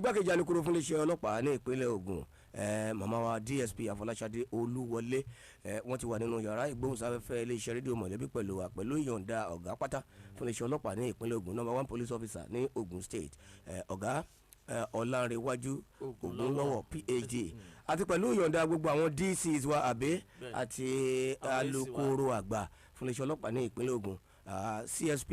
igbákejì alukoro fún iléeṣẹ́ ọlọ́pàá ní ìpínlẹ̀ Ògùn màmá wa DSP Afọláṣadé Olúwọlé wọ́n ti wà nínú yàrá ìgbóhùnsáfẹ́fẹ́ iléeṣẹ́ rédíò mọ̀lẹ́bí pẹ̀lú ìyọ̀ǹda ọ̀gá pátá fún iléeṣẹ́ ọlọ́pàá ní ìpínlẹ̀ Ògùn number 1 police officer ní Ogun State ọ̀gá Ọlánrewájú Ògúnlọ́wọ̀ PhD àti pẹ̀lú ìyọ̀ǹda gbogbo àwọn DCs wa àbẹ́ àti alukoro àgbà fún iléeṣẹ́ ọlọ́pàá ní ìpínlẹ̀ Ògùn CSP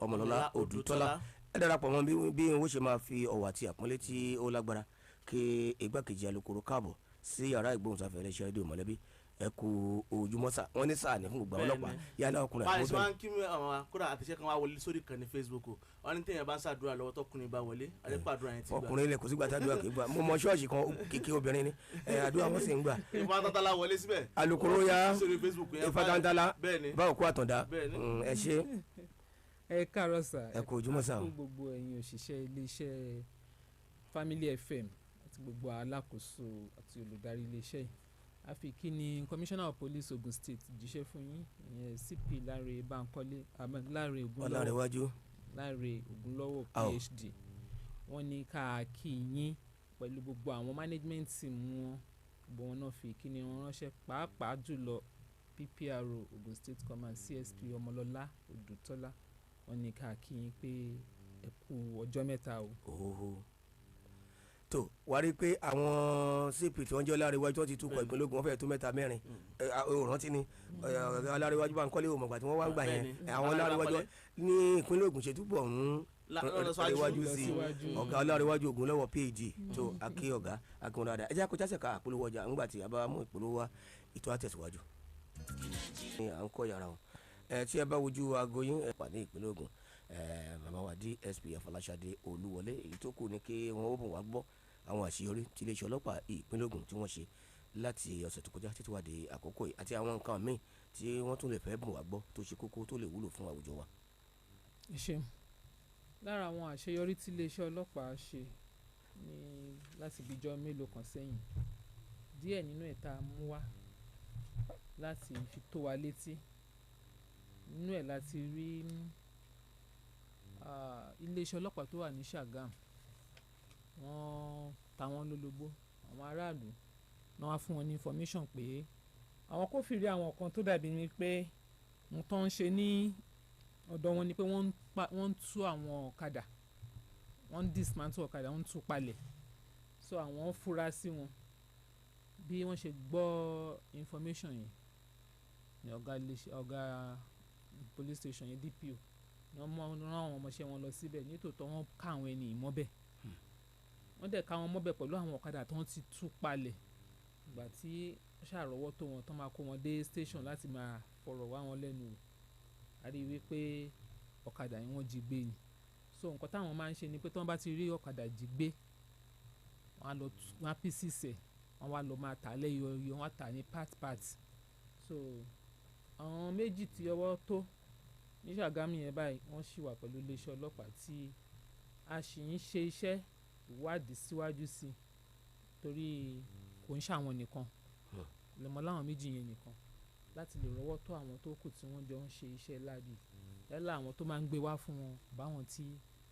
Ọmọlọ́lá Odùtọ́lá ẹ darapọ̀ mọ́ bí wọ́n ṣe máa fi ọ̀wọ̀ àti àpọ́nlé tí ó lágbára kí igbákejì alukoro káàbọ̀ sí yàrá ìgbóhùnsáfẹ́ iléeṣẹ́ rédíò mọ̀lẹ́bí ẹ kú ojúmọ́ sá wọn ní sáà ní fún gbogbo àwọn ọlọ́pàá yálà ọkùnrin àti obìnrin. máa ń kí àwọn akóra àtẹ̀ṣẹ́ kan wá wọlé sórí kan ní Facebook wọn ní tẹ̀yìn bá ń ṣàdúrà lọ́wọ́ tọkùnrin bá wọlé àdépàdúrà yẹn ti gbà. ọkùnrin ilẹ̀ kò sígbà tàdúrà kì í gbà mo mọ ṣọ́ọ̀ṣì kan kìkì obìnrin ni àdúrà wọn sì ń gbà. Ìfàtàntàlà wọlé síbẹ̀. alukoro ya Ìfàtàntàlà báwo kó àtàndá ẹ ṣe. ẹ káàárọ̀ sà ẹ kú ojúmọ́ sà. fún gbogbo ẹ̀yin òṣìṣẹ́ iléeṣẹ́ Family FM àti gbogbo alákòóso àti olùdarí iléeṣẹ́ yìí a fi kí ni commissioner of police Ogun State jíṣẹ́ fún yín ìyẹn CP Láre Bánkọ́lé Láre Ògúnlọ́wọ̀ PhD wọ́n ní ká kí yín pẹ̀lú gbogbo àwọn management team wọn gbogbo wọn náà fi kí ni wọ́n ránṣẹ́ pàápàá jùlọ PPRO Ogun State Command CSP Ọmọlọ́lá Odùtọ́lá wọ́n ní ká kí yín pé ẹ kú ọjọ́ mẹ́ta o. tó wá rí i pé àwọn CP tí wọ́n jẹ́ Ọlárewájú ti túkọ̀ ìpínlẹ̀ Ògùn wọ́n fẹ́ẹ́ tó mẹ́ta mẹ́rin òrántí ni Ọlárewájú Bánkọ́lé ò mọ̀gbà tí wọ́n wá ń gbà yẹn àwọn Ọlárewájú ní ìpínlẹ̀ Ògùn ṣe túbọ̀ ń Ọlárewájú sí ọ̀gá Ọlárewájú Ògúnlọ́wọ̀ PhD tó akí ọ̀gá akí wọn dáadáa ẹ jẹ́ àkójá ká àpolówó ọjà ńgbà tí a bá mú ìpolówó wa ètò àtẹ̀síwájú. à ń kọ́ yàrá wọn tí ẹ bá wojú aago yín ẹ pàdé ìpínlẹ̀ Ògùn màmá wa DSP Afọláṣadé Olúwọlé èyí tó kù ní kí wọ́n ó bùn wá gbọ́ àwọn àṣeyọrí tí iléeṣẹ́ ọlọ́pàá ìpínlẹ̀ Ògùn tí wọ́n ṣe láti ọ̀sẹ̀ tó kọjá títí wá di àkókò yìí àti àwọn nǹkan míì tí wọ́n tún lè fẹ́ bùn wá gbọ́ tó ṣe kókó tó lè wúlò fún àwùjọ wa. ẹ ṣeun lára àwọn àṣeyọrí tí iléeṣẹ́ ọlọ́pàá ṣe ní láti bíjọ́ mélòó kan sẹ́yìn díẹ̀ nínú ẹ̀ tá a mú wá láti fi tó wa létí nínú ẹ̀ láti rí iléeṣẹ́ ọlọ́pàá tó wà ní Ṣàgámù wọ́n ta wọ́n lólobó àwọn aráàlú náà wá fún wọn ní information pé àwọn kófìrí àwọn kan tó dàbí ni pé nǹkan ń ṣe ní ọ̀dọ̀ wọn ni pé wọ́n ń tú àwọn ọ̀kadà wọ́n ń dismantle ọ̀kadà wọ́n ń tú palẹ̀ so àwọn fura sí wọn bí wọ́n ṣe gbọ́ information yìí ní ọ̀gá police station yẹn DPO ni wọ́n rán àwọn ọmọọṣẹ́ wọn lọ síbẹ̀ nítòótọ́ wọ́n ká àwọn ẹni ìmọ́bẹ̀ wọ́n dẹ̀ ká wọn mọ́bẹ̀ pẹ̀lú àwọn ọ̀kadà tó ń ti tú palẹ̀ ìgbà tí ṣàrọ́wọ́ tó wọn tó máa kó wọn dé station láti máa fọ̀rọ̀ wá wọn lẹ́nu wò a rí i wípé ọ̀kadà yẹn wọ́n jí gbé ni so nǹkan táwọn máa ń ṣe ni pé tí wọ́n bá ti rí ọ̀kadà jí gbé wọ́n á pieces ẹ̀ wọ́n wá lọ máa tà lẹ́yọ wọ́n á tà ní part so àwọn méjì tí ọwọ́ tó ní Ṣàgámù yẹn báyìí wọ́n ṣì wà pẹ̀lú iléeṣẹ́ ọlọ́pàá tí a sì ń ṣe iṣẹ́ ìwádìí síwájú sí torí kò ń ṣàwọn nìkan lẹ́mọ̀ láwọn méjì yẹn nìkan láti lè rọ́wọ́ tó àwọn tó kù tí wọ́n jọ ń ṣe iṣẹ́ láàbì yálà àwọn tó máa ń gbé wá fún wọn báwọn tí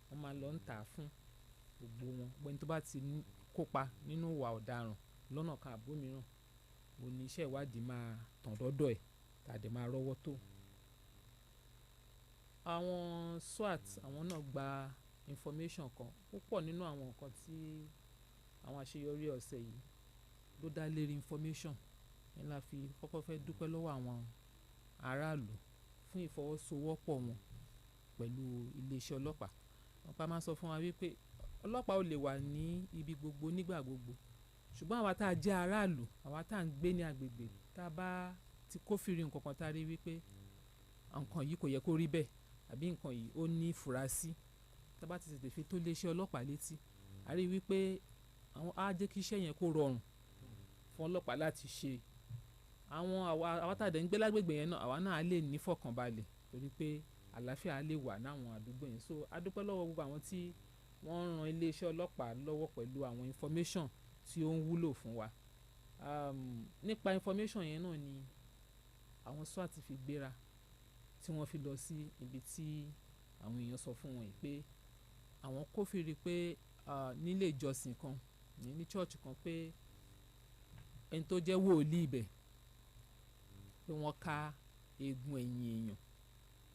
wọ́n máa lọ ń tà fún gbogbo wọn gbẹ́ni tó bá ti kópa nínú ìwà ọ̀daràn lọ́nà kan àbó mìíràn mo ní iṣẹ́ ìwádìí máa tàn dọ́dọ̀ ẹ̀ tàdé máa rọ́wọ́ tó. àwọn SWAT àwọn náà gba information kan púpọ̀ nínú àwọn nǹkan tí àwọn àṣeyọrí ọ̀sẹ̀ yìí ló dá lérí information yẹn la fi kọ́kọ́ fẹ́ dúpẹ́ lọ́wọ́ àwọn aráàlú fún ìfọwọ́sowọ́pọ̀ wọn pẹ̀lú iléeṣẹ́ ọlọ́pàá wọn pa máa sọ fún wa wípé ọlọ́pàá ò lè wà ní ibi gbogbo nígbà gbogbo ṣùgbọ́n àwa tá a jẹ́ aráàlú àwa tá a ń gbé ní agbègbè tá a bá ti kófìrí nǹkan kan tá a rí wípé nǹkan yìí kò yẹ kó rí bẹ́ẹ̀ àbí nǹkan yìí ó ní ìfurasí tá a bá ti tètè fi tó iléeṣẹ́ ọlọ́pàá létí a rí wípé àwọn á jẹ́ kí iṣẹ́ yẹn kó rọrùn fún ọlọ́pàá láti ṣe àwọn àwa tá a dẹ̀ ń gbé lágbègbè yẹn náà àwa náà á lè ní fọkànbalẹ̀ torí pé àlàáfíà á lè wà náwọn àdúgbò yẹn so a dúpẹ́ lọ́wọ́ gbogbo àwọn tí wọ́n ń ran iléeṣẹ́ ọlọ́pàá lọ́wọ́ pẹ̀lú àwọn information tí ó ń wúlò fún wa nípa information yẹn náà ni àwọn SWAT fi gbéra tí wọ́n fi lọ sí ibi tí àwọn èèyàn sọ fún wọn yìí pé àwọn kófìrí pé nílé ìjọsìn kan ní church kan pé ẹni tó jẹ́ wòlíì ibẹ̀ pé wọ́n ká eegun ẹ̀yìn èèyàn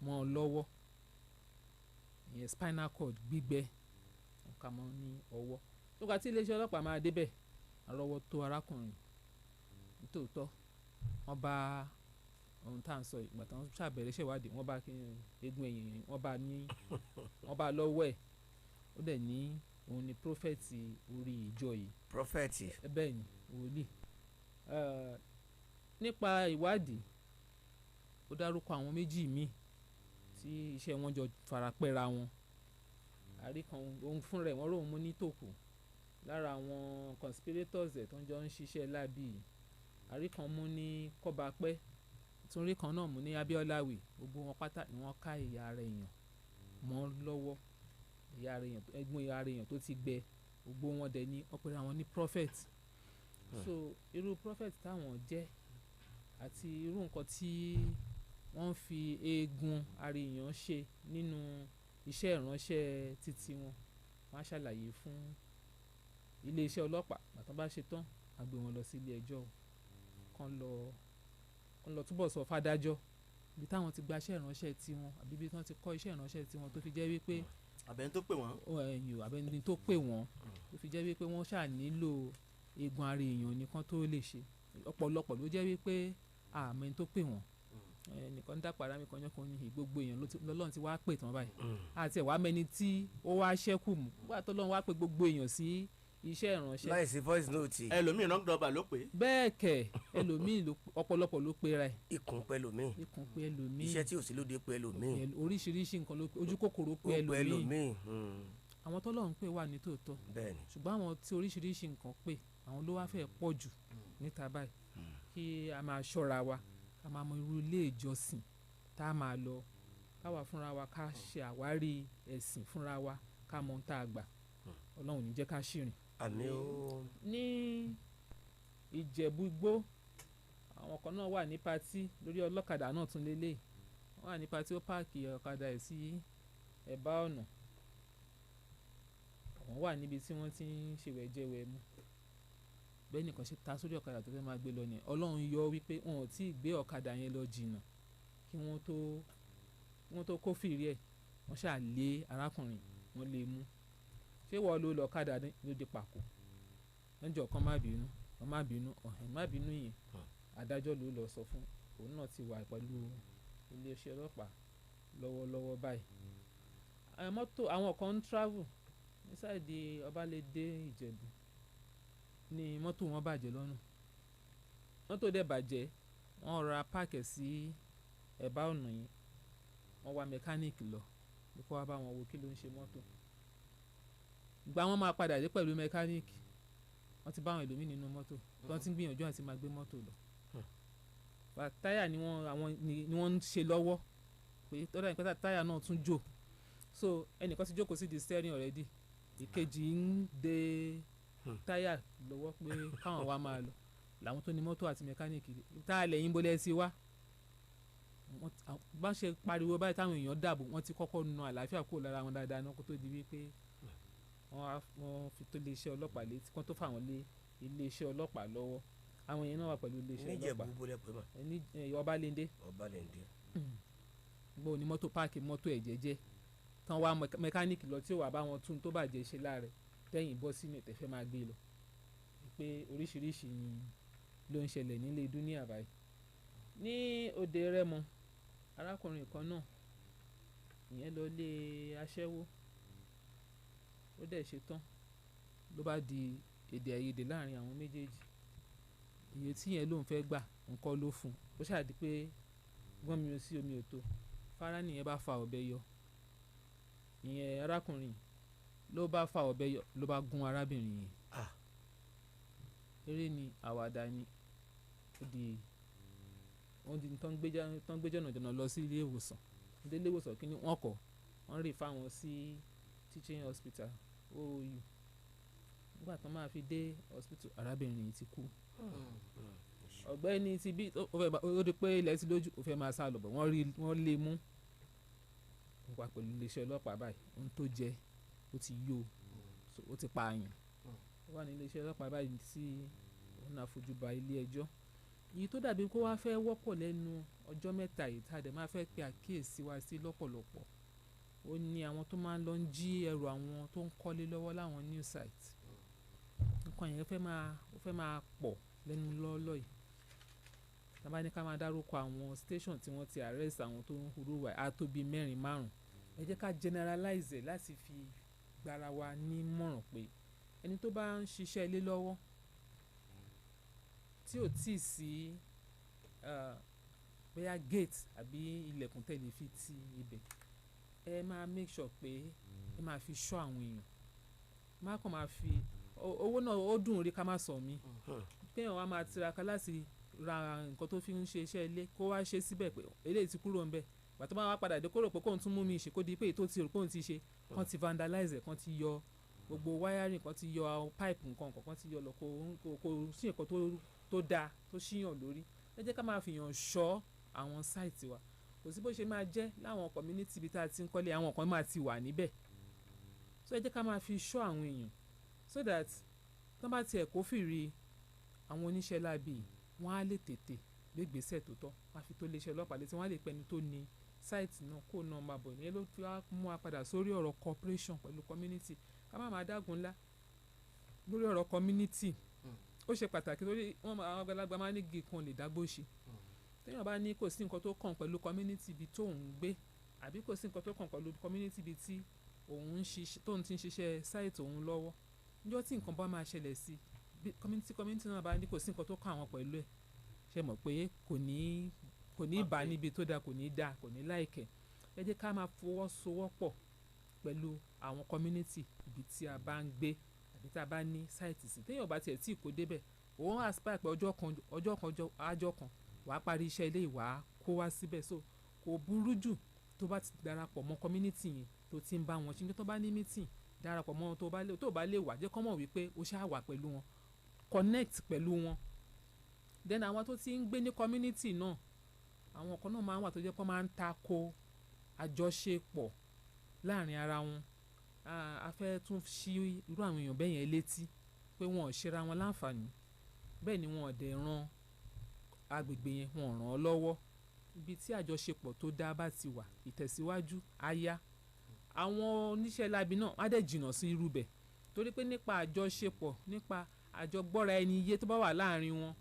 mọ́ ọ lọ́wọ́, ìyẹn spinal cord gbígbẹ wọ́n ká mọ́ ní ọwọ́. tó ká tí iléeṣẹ́ ọlọ́pàá máa débẹ̀ àrọ́wọ́ tó arákùnrin nítòótọ́ wọ́n bá ohun tá à ń sọ ìgbà tí wọ́n ṣàbẹ̀rẹ̀ ṣèwádìí wọ́n bá eegun ẹ̀yìn wọ́n bá lọ́wọ́ ẹ̀ ó dẹ̀ ní òun ni prọfẹ̀tì orí ìjọ yìí. prọfẹ̀tì. bẹ́ẹ̀ ni wòlíì. nípa ìwádìí ó dárúkọ àwọn méjì míì tí iṣẹ́ wọn jọ farapẹ́ra wọn. àríkan òun fúnra ẹ̀ wọ́n rò mú ní Toku lára àwọn conspirators ẹ̀ tó ń jọ ń ṣiṣẹ́ lábì yìí. àríkan mú ní Kọ́bapẹ́ túnrí kan náà mú ní Abíọ́láwì. gbogbo wọn pátá ni wọ́n ká ẹ̀yà ara èèyàn mọ́ lọ́wọ́, ẹ̀yà ara èèyàn ẹ̀gbọ́n ẹ̀yà ara èèyàn tó ti gbẹ. gbogbo wọn dẹ̀ ní ọpẹ́rẹ́ àwọn ní prophet. so irú prophet táwọn jẹ́ àti irú nǹkan tí wọ́n fi eegun ara èèyàn ṣe nínú iṣẹ́ ìránṣẹ́ títí wọn wọ́n á ṣàlàyé fún iléeṣẹ́ ọlọ́pàá bàtàn bá ṣe tán á gbé wọn lọ sí ilé ẹjọ́ kan lọ túbọ̀ sọ fádájọ́ ibi táwọn ti gba iṣẹ́ ìránṣẹ́ tiwọn àbí ibi tí wọ́n ti kọ́ iṣẹ́ ìránṣẹ́ tiwọn tó fi jẹ́ wípé àbẹ̀ni tó pè wọ́n àbẹ̀ni tó pè wọ́n tó fi jẹ́ wípé wọ́n ṣáà nílò eegun ara èèyàn nìkan tó lè ṣe. ọ̀pọ̀lọpọ̀ ló jẹ́ wípé àmọ́ ẹni tó pè wọ́n nìkan dápàrà mi kan yẹn kan ní gbogbo èèyàn lọ́lọ́run ti wá pè tán báyìí àti ẹ̀wá mẹ́ni tí ó wá ṣẹ́kù mú wà tó lọ́run wá pè gbogbo èèyàn sí iṣẹ́ ìránṣẹ́. láìsí voice note. ẹlòmíì wrong number ló pè. bẹ́ẹ̀ kẹ̀ ẹlòmíì ọ̀pọ̀lọpọ̀ ló pe ra ẹ̀. ikùn pẹ̀lú mi. ikùn pe ẹlòmíì. iṣẹ́ tí ò sí lóde pe ẹlòmíì. oríṣiríṣi nǹkan ló pe ojú kòkòrò pe ẹlòmíì. àwọn tọ́lọ́run pè wà ní tòótọ́. bẹ́ẹ̀ni. ṣùgbọ́n àwọn tí oríṣiríṣi nǹkan pè àwọn ló wá fẹ́ pọ̀ jù níta báyìí kí a máa ṣọ́ra wa ká máa mọ irú ilé ìjọsìn tá a máa lọ káwa fúnra wa ká ṣe àwárí ẹ̀sìn fúnra wa ká mọ ohun tá a gbà Ọlọ́run ní jẹ́ ká ṣìrìn. àmín o. ní Ìjẹ̀bú Igbó àwọn kan náà wà ní patí lórí ọlọ́kadà náà tún lélẹ̀ wọ́n wà ní patí ó páàkì ọ̀kadà ẹ̀ sí ẹ̀bá ọ̀nà wọ́n wà níbi tí wọ́n ti ń ṣèwẹ̀jẹ̀wẹ̀ mu bẹ́ẹ̀ nìkan ṣe ta sórí ọ̀kadà tó fẹ́ máa gbé lọ ni Ọlọ́run yọ wípé wọn ò tí ì gbé ọ̀kadà yẹn lọ jìnnà kí wọ́n tó kófìrí ẹ̀ wọ́n ṣáà lé arákùnrin wọ́n lé mú ṣé wọ́n lo ọ̀kadà ló di pàkó lọ́jọ́ kan má bínú ọ̀hìn má bínú yẹn adájọ́ ló lọ sọ fún òun náà ti wà pẹ̀lú iléeṣẹ́ ọlọ́pàá lọ́wọ́lọ́wọ́ báyìí. mọ́tò àwọn kan ń travel ní sáìdì Ọbalẹ́dé Ìjẹ̀bú ni mọ́tò wọn bàjẹ́ lọ́nà mọ́tò dẹ̀ bàjẹ́ wọ́n ra páàkì sí ẹ̀bá ọ̀nà yẹn wọ́n wá mẹkáníìkì lọ bí kò wá bá wọn wo kí ló ń ṣe mọ́tò gba wọn máa padà dé pẹ̀lú mẹkáníìkì wọ́n ti bá àwọn ẹlòmíì nínú mọ́tò wọ́n ti ń gbìyànjú àti máa gbé mọ́tò lọ táyà ni wọ́n ń ṣe lọ́wọ́ pé tọ́lá ìpẹ́tà táyà náà tún jò so ẹnìkan ti jókòó sí di steering already ìkejì ń de táyà lọ́wọ́ pé káwọn wá máa lọ làwọn tó ní mọ́tò àti mẹkáníìkì táyà lẹ́yìn bólẹ́ sí wá bá ṣe pariwo báyìí táwọn èèyàn dàbò wọ́n ti kọ́kọ́ nu àlàáfíà kúrò lára wọn dáadáa náà kó tó di wípé wọ́n fi tó iléeṣẹ́ ọlọ́pàá létí kó tó fà wọ́n lé iléeṣẹ́ ọlọ́pàá lọ́wọ́ àwọn èèyàn náà wà pẹ̀lú iléeṣẹ́ ọlọ́pàá níjẹ̀bú bólẹ̀ pé mà. Ọbalẹ́ndé. gbọ́ ní mọ́tò páàkì mọ́tò ẹ̀ jẹ́jẹ́ tán wá mẹkáníìkì lọ tí ó wà bá wọn tún tó bàjẹ́ ṣe láàrẹ tẹ́yìn bọ́ sínú ìtẹ̀fẹ́ máa gbé lọ pé oríṣiríṣi ló ń ṣẹlẹ̀ nílé dúníà báyìí. ní Òde Rẹ́mọ arákùnrin kan náà ìyẹn lọ lé aṣẹ́wó ó dẹ̀ ṣe tán ló bá di èdè àìyedè láàrin àwọn méjèèjì iye tí yẹn lòun fẹ́ gbà nǹkan ló fún un ó ṣàdí pé gbọ́n mi ò sí omi ò tó fara nìyẹn bá fa ọ̀bẹ yọ ìyẹn arákùnrin ló bá fa ọ̀bẹ yọ ló bá gún arábìnrin yẹn eré ni àwàdà ni ó di wọ́n di tán gbé jọ̀nàjọ̀nà lọ sí ilé ìwòsàn ilé ìwòsàn kí ni wọ́n kọ̀ wọ́n rè fáwọn sí teaching hospital OOU nígbà tán máa fi dé hospital arábìnrin yìí ti kú ọ̀gbẹ́ni ti bí ó di pé ilẹ̀ ti lójú ó fẹ́ máa sá lọ bọ̀ wọ́n lé mú wà pẹ̀lú iléeṣẹ́ ọlọ́pàá báyìí ohun tó jẹ́ ó ti yó so ó ti pààyàn ó wà ní iléeṣẹ́ ọlọ́pàá báyìí tí òun náà fojú ba ilé ẹjọ́. Èyí tó dàbí kó wá fẹ́ wọ́pọ̀ lẹ́nu ọjọ́ mẹ́ta yìí tá a dẹ̀ máa fẹ́ pe àkíyèsí wa sí lọ́pọ̀lọpọ̀ ó ní àwọn tó máa ń lọ jí ẹrù àwọn tó ń kọ́lé lọ́wọ́ láwọn new site. Nǹkan yẹn fẹ́ máa pọ̀ lẹ́nu lọ́ọ́lọ́ yìí. Tá bá ní ká máa dárúkọ àwọn station tí wọ́n ti arrest àwọn tó ń hurú wà á tó bí 4-5. Ẹ jẹ́ ká generalize ẹ̀ láti fi gbára wa ní mọ̀ràn pé ẹni tó bá ń ṣiṣẹ́ ilé lọ́wọ́ tí ò tíì sí bóyá gate àbí ilẹ̀kùn tẹ̀lé fi ti ibẹ̀ ẹ máa make sure pé ẹ máa fi ṣọ́ àwọn èèyàn. Má kàn máa fi owó náà ó dùn rí ká má sọ mí kéèyàn wá máa tiraka láti ra nǹkan tó fi ń ṣe iṣẹ́ ilé kó wá ṣe síbẹ̀ pé eléyìí ti kúrò ńbẹ̀ ìgbà tó bá wá padà dé kó rò pé kóun tún mú mi ṣe kó di pé èyí tó ti rò pé òun ti ṣe kàn ti vandalize kàn ti yọ gbogbo wiring kàn ti yọ pipe nǹkan kàn ti yọ lọ kò sí nǹkan tó dáa tó ṣíyàn lórí. Ẹ jẹ́ ká máa fi yàn ṣọ́ àwọn site wa kò sí bó ṣe máa jẹ́ láwọn community ibi tá a ti ń kọ́lé àwọn kan máa ti wà níbẹ̀ so ẹ jẹ́ ká máa fi ṣọ́ àwọn èèyàn so that tó bá tiẹ̀ kófìrí àwọn oníṣẹ́ láabi wọ́n á lè tètè gbégbèsè tó tọ́ wọ́n á fi tó iléeṣẹ́ ọlọ́pàá létí wọ́n á lè pẹ́ni tó ní site náà kó náà máa bọ̀ níyẹn ló fi wá mú wa padà sórí ọ̀rọ̀ cooperation pẹ̀lú community ká má máa dágun ńlá lórí ọ̀rọ̀ community ó ṣe pàtàkì torí àwọn àgbàlagbà máa ní igi kan lè dágbó ṣe téèyàn bá ní kò sí nǹkan tó kàn pẹ̀lú community ibi tó ń gbé àbí kò sí nǹkan tó kàn pẹ̀lú community ibi tí tóun ti ń ṣiṣẹ́ site òun lọ́wọ́ níjọ́ tí nǹkan bá máa ṣẹlẹ̀ sí community náà bá ní kò sí nǹkan tó kàn àwọn pẹ̀lú ẹ̀ ṣe mọ̀ pé kò ní bá níbi tó dáa kò ní dáa kò ní láìkẹ̀. Ẹ jẹ́ ká máa fọwọ́sowọ́pọ̀ pẹ̀lú àwọn community ibi tí a bá ń gbé àbí tá a bá ní site sí téèyàn bá tiẹ̀ tí kò débẹ̀ òun aspire pé ọjọ́ kan wàá parí iṣẹ́ ilé ìwà kó wá síbẹ̀ so kò burú jù tó bá ti darapọ̀ mọ́ community yẹn tó ti ń bá wọn ṣe tó bá ní meeting darapọ̀ mọ́ tó bá lè wà jẹ́ kọ́ mọ̀ wípé o ṣáà wà pẹ̀lú wọn connect pẹ̀lú wọn. Then àwọn tó ti ń gbé ní community náà àwọn kan náà máa ń wà tó jẹ́ pé máa ń tako àjọṣepọ̀ láàrin ara wọn a fẹ́ tún ṣí irú àwọn èèyàn bẹ́ẹ̀ yẹn létí pé wọn ò ṣera wọn láǹfààní bẹ́ẹ̀ ni wọn ò dẹ̀ ran agbègbè yẹn wọn ò ràn án lọ́wọ́ ibi tí àjọṣepọ̀ tó dáa bá ti wà ìtẹ̀síwájú á yá àwọn oníṣẹ́ láabi náà á dẹ̀ jìnnà sí irú bẹ̀ torí pé nípa àjọṣepọ̀ nípa àjọgbọ́ra ẹni iye tó bá wà láàrin wọn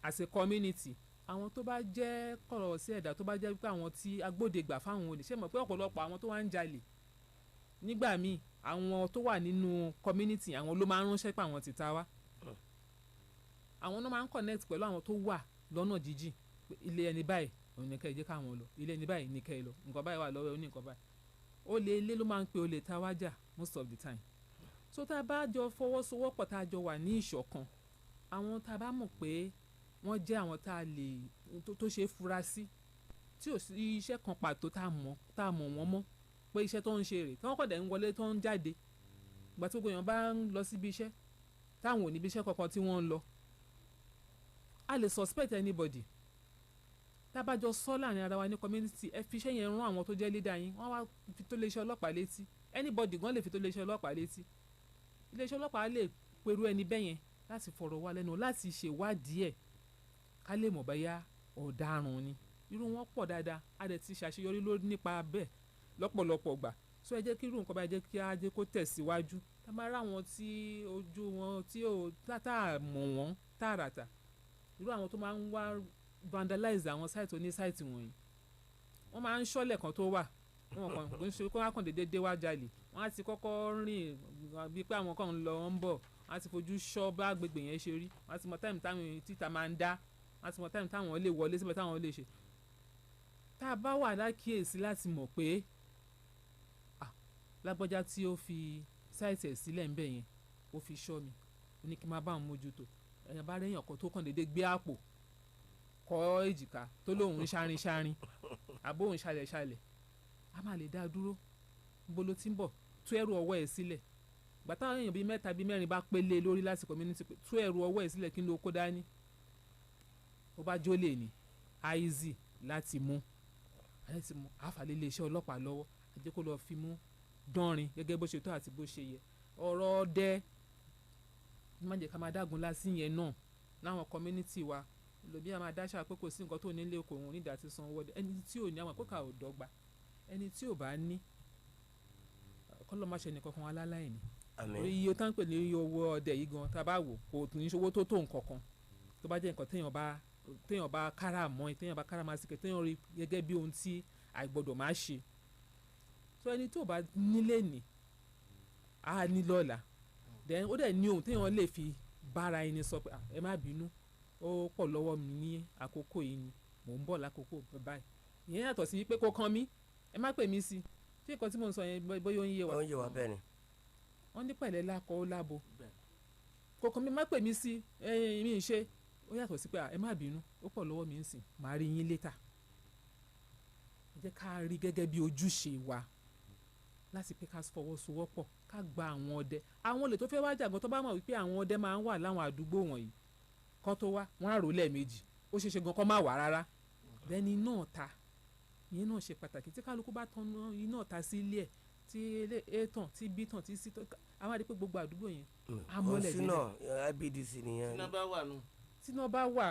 as a community àwọn tó bá jẹ́ kọ̀rọ̀ sí ẹ̀dá tó bá jẹ́ pé àwọn tí agbódegbà fáwọn olè ṣe mọ̀ pé ọ̀pọ̀lọpọ̀ àwọn tó wá ń jalè nígbà míì àwọn tó wà nínú community àwọn ló máa ń ránṣẹ́ pé àwọn ti ta wá àwọn náà máa ń connect pẹ̀lú àwọn tó wà lọ́nà jíjìn ilé ẹni báyìí òun ní kẹ́ ẹ jẹ́ káwọn lọ ilé ẹni báyìí ní kẹ́ ẹ lọ nǹkan báyìí wà lọ́wọ́ ẹ ó ní nǹkan báyìí olè ilé ló máa ń pe olè ta wájà most of the time so tá a bá jọ fọwọ́sowọ́pọ̀ tá a jọ wà ní ìṣọ̀kan àwọn tá a bá mọ̀ pé wọ́n jẹ́ àwọn tá a lè tó ṣe é fura sí tí ò sí iṣẹ́ kan pàtó tá a mọ̀ wọ́n mọ́ pé iṣẹ́ tó ń ṣe rè tí wọ́n kọ̀ dẹ̀ ń wọlé tó ń jáde ìgbà tí gbogbo èèyàn bá ń lọ síbi iṣẹ́ táwọn ò níbi iṣẹ́ kankan tí wọ́n ń lọ a lè suspect anybody tá a bá jọ sọ láàrin ara wa ní community ẹ fi iṣẹ́ yẹn rán àwọn tó jẹ́ leader yín wọ́n wá fi tó iléeṣẹ́ ọlọ́pàá létí anybody gan lè fi tó iléeṣẹ́ ọlọ́pàá létí iléeṣẹ́ ọlọ́pàá lè perú ẹni bẹ́ẹ̀ yẹn láti fọ̀rọ̀ wá lẹ́nu láti ṣèwádìí ẹ̀ ká lè mọ̀ báyà ọ̀daràn ni irú wọn pọ̀ dáadáa a dẹ̀ ti ṣàṣeyọrí lórí nípa bẹ́ẹ̀ lọ́pọ̀lọpọ̀ gbà so ẹ jẹ́ kí irú nǹkan bá jẹ́ kí á jẹ́ kó tẹ̀síwájú tá a máa rá wọn tí ojú wọn tí ò tá a mọ̀ wọ́n tààràtà irú àwọn tó máa ń wá vandalize àwọn sáìtì oní sáìtì wọ̀nyí wọ́n máa ń ṣọ́lẹ̀ kan tó wà wọn kàn kò ń ṣe kó wá kàn déédéé wá jalè wọ́n á ti kọ́kọ́ rìn bíi pé àwọn kan ń lọ ń bọ̀ wọ́n á ti fojú ṣọ́ bá agbègbè yẹn ṣe rí wọ́n á ti mọ táìmù táwọn títa máa ń dá wọ́n á ti mọ táìmù táwọn lè wọlé síbẹ̀ táwọn lè ṣe tá a bá wà lákìyèsí láti mọ̀ pé lágbọ́já tí ó fi sáìtì ẹ̀ sílẹ̀ ńbẹ̀ yẹn ó fi ṣọ́ mi ó ní kí n máa bá òun mójútó ẹ̀yàn bá rẹ́yìn ọ̀kan tó kàn déédéé gbé àpò kọ́ èjìká tó lóun ń ṣárin àbóhùn ṣàlẹ̀ a máa lè dá a dúró níbo ló ti ń bọ̀ tú ẹrù ọwọ́ ẹ̀ sílẹ̀ gbàtà èèyàn bíi mẹ́ta bíi mẹ́rin bá pélé lórí láti community pé tú ẹrù ọwọ́ ẹ̀ sílẹ̀ kí ló kó dání ó bá jólè ní easy láti mú àfàlẹ́ iléeṣẹ́ ọlọ́pàá lọ́wọ́ àjẹ́ kó lọ́ọ́ fi mú dánrin gẹ́gẹ́ bó ṣe tó àti bó ṣe yẹ ọ̀rọ̀ ọdẹ má jẹ́ ká máa dágun lásì yẹn náà láwọn community wa lòbí a máa dáṣà pé kò sí nǹkan tó nílé oko òun nídàá ti san owó ọdẹ ẹni tí ò ní àwọn àpòkà ò dọ́gba ẹni tí ò bá ní kọ́lọ́ má ṣe nìkan kan aláláì ní. orí iye tá ń pè ní iye owó ọdẹ yìí gan tá a bá wò kò ní owó tó tó nǹkan kan tó bá jẹ́ nǹkan téèyàn bá kára mọ́ téèyàn bá kára máa sì kẹ́ téèyàn rí gẹ́gẹ́ bí ohun tí àìgbọ́dọ̀ máa ṣe. so ẹni tó bá nílé ní a ní lọ́la then ó dẹ̀ ní ohun téèyàn lè fi bára ẹni sọ pé ẹ má bínú ó pọ̀ lọ́wọ́ mi ní àkókò yìí ni mò ń bọ̀ lákòókò báyìí ìyẹn yàtọ̀ sí pé kó kàn mí ẹ má pè mí sí ṣé nǹkan tí mò ń sọ yẹn bóyá ó ń yé wa. ó ń yé wa bẹ́ẹ̀ ni. wọ́n ní pẹ̀lẹ́ lákọ ó lábo kó kàn mí má pè mí sí mi ì ṣe ó yàtọ̀ sí pé ẹ má bínú ó pọ̀ lọ́wọ́ mi ń sìn màá rí yín létà. ẹ jẹ́ ká rí gẹ́gẹ́ bí ojúṣe wa láti pé ká fọwọ́sowọ́pọ̀ ká gba àwọn ọdẹ àwọn olè tó fẹ́ wá jàgbọ́n tó bá mọ̀ wípé àwọn ọdẹ máa ń wà láwọn àdúgbò wọ̀nyí kan tó wá wọ́n á rò lẹ́ẹ̀mejì ó ṣeéṣe gan kó má wà rárá bẹ́ẹ̀ni iná ta ìyẹn náà ṣe pàtàkì tí kálukú bá tan iná ta sí ilé ẹ̀ tí a tàn tí b tàn tí c tàn á wá rí pé gbogbo àdúgbò yẹn á mọ́lẹ̀ dé. sínú IBDC nìyẹn. tíná bá wà nù. tíná bá wà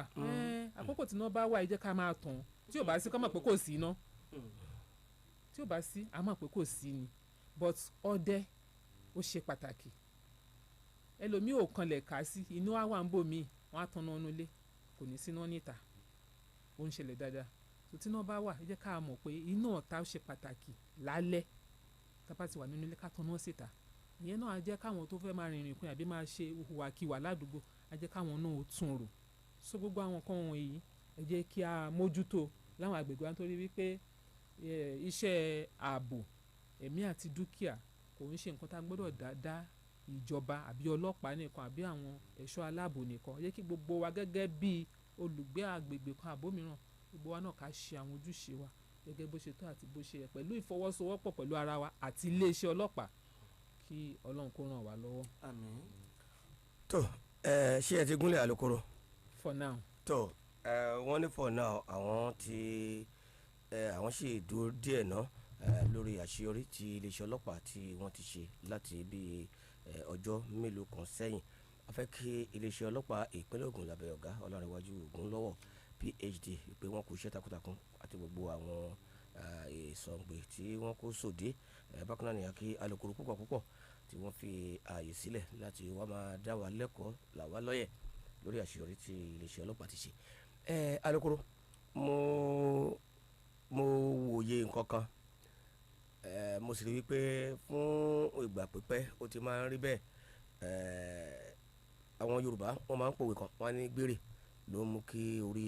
àkókò tíná bá wà ẹ jẹ́ ká máa tàn tí ò bá sí ká mọ̀ pé kò sí iná tí ò bá sí á mọ̀ pé kò sí ni but ọdẹ ó ṣe pàtàkì ẹlòmíì ò kanlẹ̀ ká sí inú á wà ń bò míì wọ́n á tanná ọnú ilé kò ní síná níta ó ń ṣẹlẹ̀ dáadáa tó tíná bá wà ẹ jẹ́ ká mọ̀ pé iná ọ̀tá ṣe pàtàkì lálẹ́ tábà ti wà nínú ilé ká tanná síta ìyẹn náà á jẹ́ káwọn tó fẹ́ máa rìnrìn kún àbí máa ṣe hùwàkiwà ládùúgbò á jẹ́ káwọn náà ó tún rò so gbogbo àwọn kan wọ̀nyí ẹ jẹ́ kí a mójútó láwọn àgbègbè wa nítorí wípé iṣẹ́ ààbò ẹ̀mí àti dúkìá kò ń ṣe nǹkan tá a gbọ́dọ̀ dá ìjọba àbí ọlọ́pàá nìkan àbí àwọn ẹ̀ṣọ́ aláàbò nìkan yẹ kí gbogbo wa gẹ́gẹ́ bí olùgbé àgbègbè kan àbómìíràn gbogbo wa náà ká ṣe àwọn ojúṣe wa gẹ́gẹ́ bó ṣe tó àti bó ṣe yẹ pẹ̀lú ìfọwọ́sowọ́pọ̀ pẹ̀lú ara wa àti iléeṣẹ́ ọlọ́pàá kí Ọlọ́run kó ràn wá lọ́wọ́. àmín. tó ṣé ẹ ti gúnlẹ̀ alukoro. for now. tó wọ́n ní for now àwọn ti àwọn ṣì dúró díẹ̀ náà lórí àṣeyọrí tí iléeṣẹ́ ọlọ́pàá tí wọ́n ti ṣe láti bí ọjọ́ mélòó kan sẹ́yìn a fẹ́ kí iléeṣẹ́ ọlọ́pàá ìpínlẹ̀ Ògùn lábẹ́ ọ̀gá Ọlárẹ̀wájú Ògúnlọ́wọ̀ PhD pé wọ́n kú iṣẹ́ takuntakun àti gbogbo àwọn ìsọ̀ǹgbè tí wọ́n kó sòdé bákan náà nìyà kí alukoro púpọ̀ tí wọ́n fi ààyè sílẹ̀ láti wá máa dá wa lẹ́kọ̀ọ́ là wá lọ́yẹ̀ lórí àṣeyọrí tí iléeṣẹ́ ọlọ́pàá ti ṣe. Alukoro mo wòye nǹkan kan mo sì rí wípé fún ìgbà pípẹ́ ó ti máa ń rí bẹ́ẹ̀ àwọn Yorùbá wọ́n máa ń pòwe kan wọ́n á ní gbére ló mú kí orí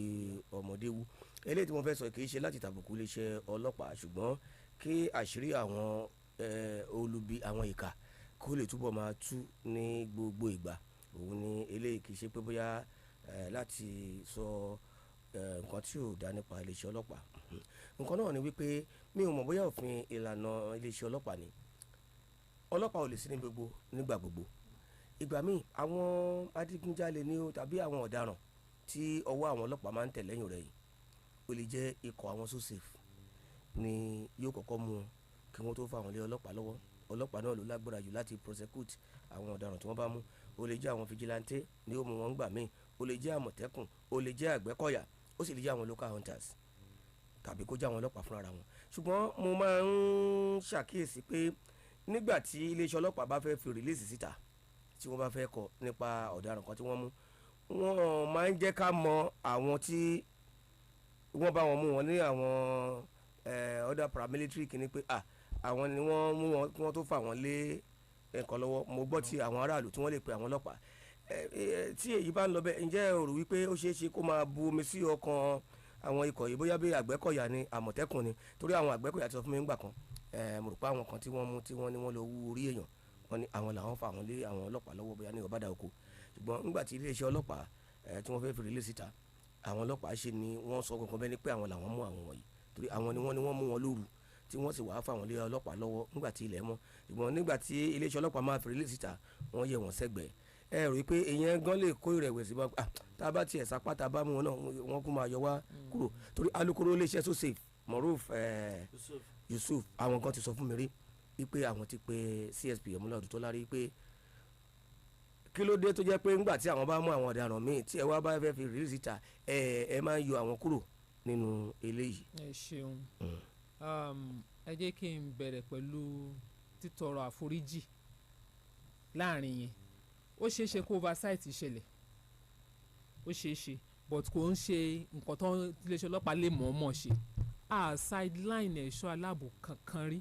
ọmọdé wú eléyìí tí mo fẹ́ sọ kì í ṣe láti tàbùkù iléeṣẹ́ ọlọ́pàá ṣùgbọ́n kí àṣírí àwọn olubi àwọn ìkà kó lè túbọ̀ máa tú ní gbogbo ìgbà òun ni eléyìí kì í ṣe pé bóyá láti sọ nǹkan tí ò dá nípa iléeṣẹ́ ọlọ́pàá nǹkan náà ni wípé mi ò mọ̀ bóyá òfin ìlànà iléeṣẹ́ ọlọ́pàá ni ọlọ́pàá ò lè sí ní gbogbo nígbà gbogbo ìgbà míì àwọn adigunjalè ni o tàbí àwọn ọ̀daràn tí ọwọ́ àwọn ọlọ́pàá máa ń tẹ̀ lẹ́yìn rẹ̀ yìí ó lè jẹ́ ikọ̀ àwọn so-safe ni yóò kọ́kọ́ mú wọn kí wọ́n tó fà wọ́n lé ọlọ́pàá lọ́wọ́ ọlọ́pàá náà ló lágbára jù láti prosecute àwọn ọ̀daràn tí wọ́n bá mú ó lè jẹ́ àwọn vigilante ni ó mú wọn gbà míì ó lè jẹ́ àmọ̀tẹ́kùn ó lè jẹ́ àgbẹ̀kọ̀yà ó sì lè jẹ́ àwọn local hunters tàbí kó jẹ́ àwọn ọlọ́pàá fúnra wọn ṣùgbọ́n mo máa ń ṣàkíyèsí pé nígbà tí iléeṣẹ́ ọlọ́pàá bá fẹ́ fi rìlíìsì síta tí wọ́n bá fẹ́ kọ nípa ọ̀daràn kan tí wọ́n mú wọ́n máa ń jẹ́ ká mọ àwọn tí wọ́n bá wọn mú wọn ní àwọn other paramilitary kìíní pé àwọn ni wọ́n mú wọn kí wọ́n tó fà wọ́n lé nǹkan lọ́wọ́ mo gbọ́ ti àwọn aráàlú tí wọ́n lè pe àwọn ọlọ́pàá tí èyí bá ń lọ bẹ́ẹ̀ ǹjẹ́ o rò wípé ó ṣeé ṣe kó máa bu omi sí ọkàn àwọn ikọ̀ yìí bóyá bí àgbẹ̀kọ̀yà ni àmọ̀tẹ́kùn ni torí àwọn àgbẹ̀kọ̀yà ti sọ fún mi nígbà kan mo rò pé àwọn kan tí wọ́n mú tí wọ́n ní wọ́n lọ wú orí èèyàn wọ́n ní àwọn làwọn fà wọ́n lé àwọn ọlọ́pàá lọ́wọ́ bóyá ní ọ̀bádà oko ṣùgbọ́n nígbà tí iléeṣẹ́ ọlọ́pàá tí wọ́n fẹ́ fi rìlíìsì síta àwọn ọlọ́pàá ṣe ni wọ́n sọ kankan bẹ́ẹ̀ ni pé àwọn làwọn mú àwọn wọ̀nyí torí àwọn ni wọ́n mú wọn lóru tí wọ́n sì wàá fà wọ́n lé ọlọ́pàá lọ́wọ́ nígbà tí ilẹ̀ mọ́ ṣùgbọ́n nígbà tí iléeṣẹ́ ọlọ́pàá máa fi rìlíìsì síta wọ́n yẹ wọ́n sẹ́gbẹ̀ẹ́ ẹ rò pé èèyàn gan lè kó ìrẹ̀wẹ̀sì bá tá a bá tiẹ̀ sapá tá a bá mú wọn náà wọ́n kú máa yọ wá kúrò torí alukoro iléeṣẹ́ so-safe Moruf Yusuf àwọn kan ti sọ fún mi rí wípé àwọn ti pe CSP Ọmọlọ́dún tó lárí pé kí ló dé tó jẹ́ pé ńgbà tí àwọn bá mú àwọn ọ̀daràn míì tí ẹ wá bá fẹ́ fi rìlíìsì ta ẹ máa ń yọ àwọn kúrò nínú eléyìí. ẹ ṣeun ẹ jẹ́ kí n bẹ̀rẹ̀ pẹ̀lú títọrọ àforíjì láàrin yẹn ó ṣeé ṣe kó oversight ṣẹlẹ̀ ó ṣeé ṣe but kò ń ṣe nǹkan tó iléeṣẹ́ ọlọ́pàá lè mọ̀ọ́mọ̀ ṣe sideline ẹ̀ṣọ́ aláàbò kankan rí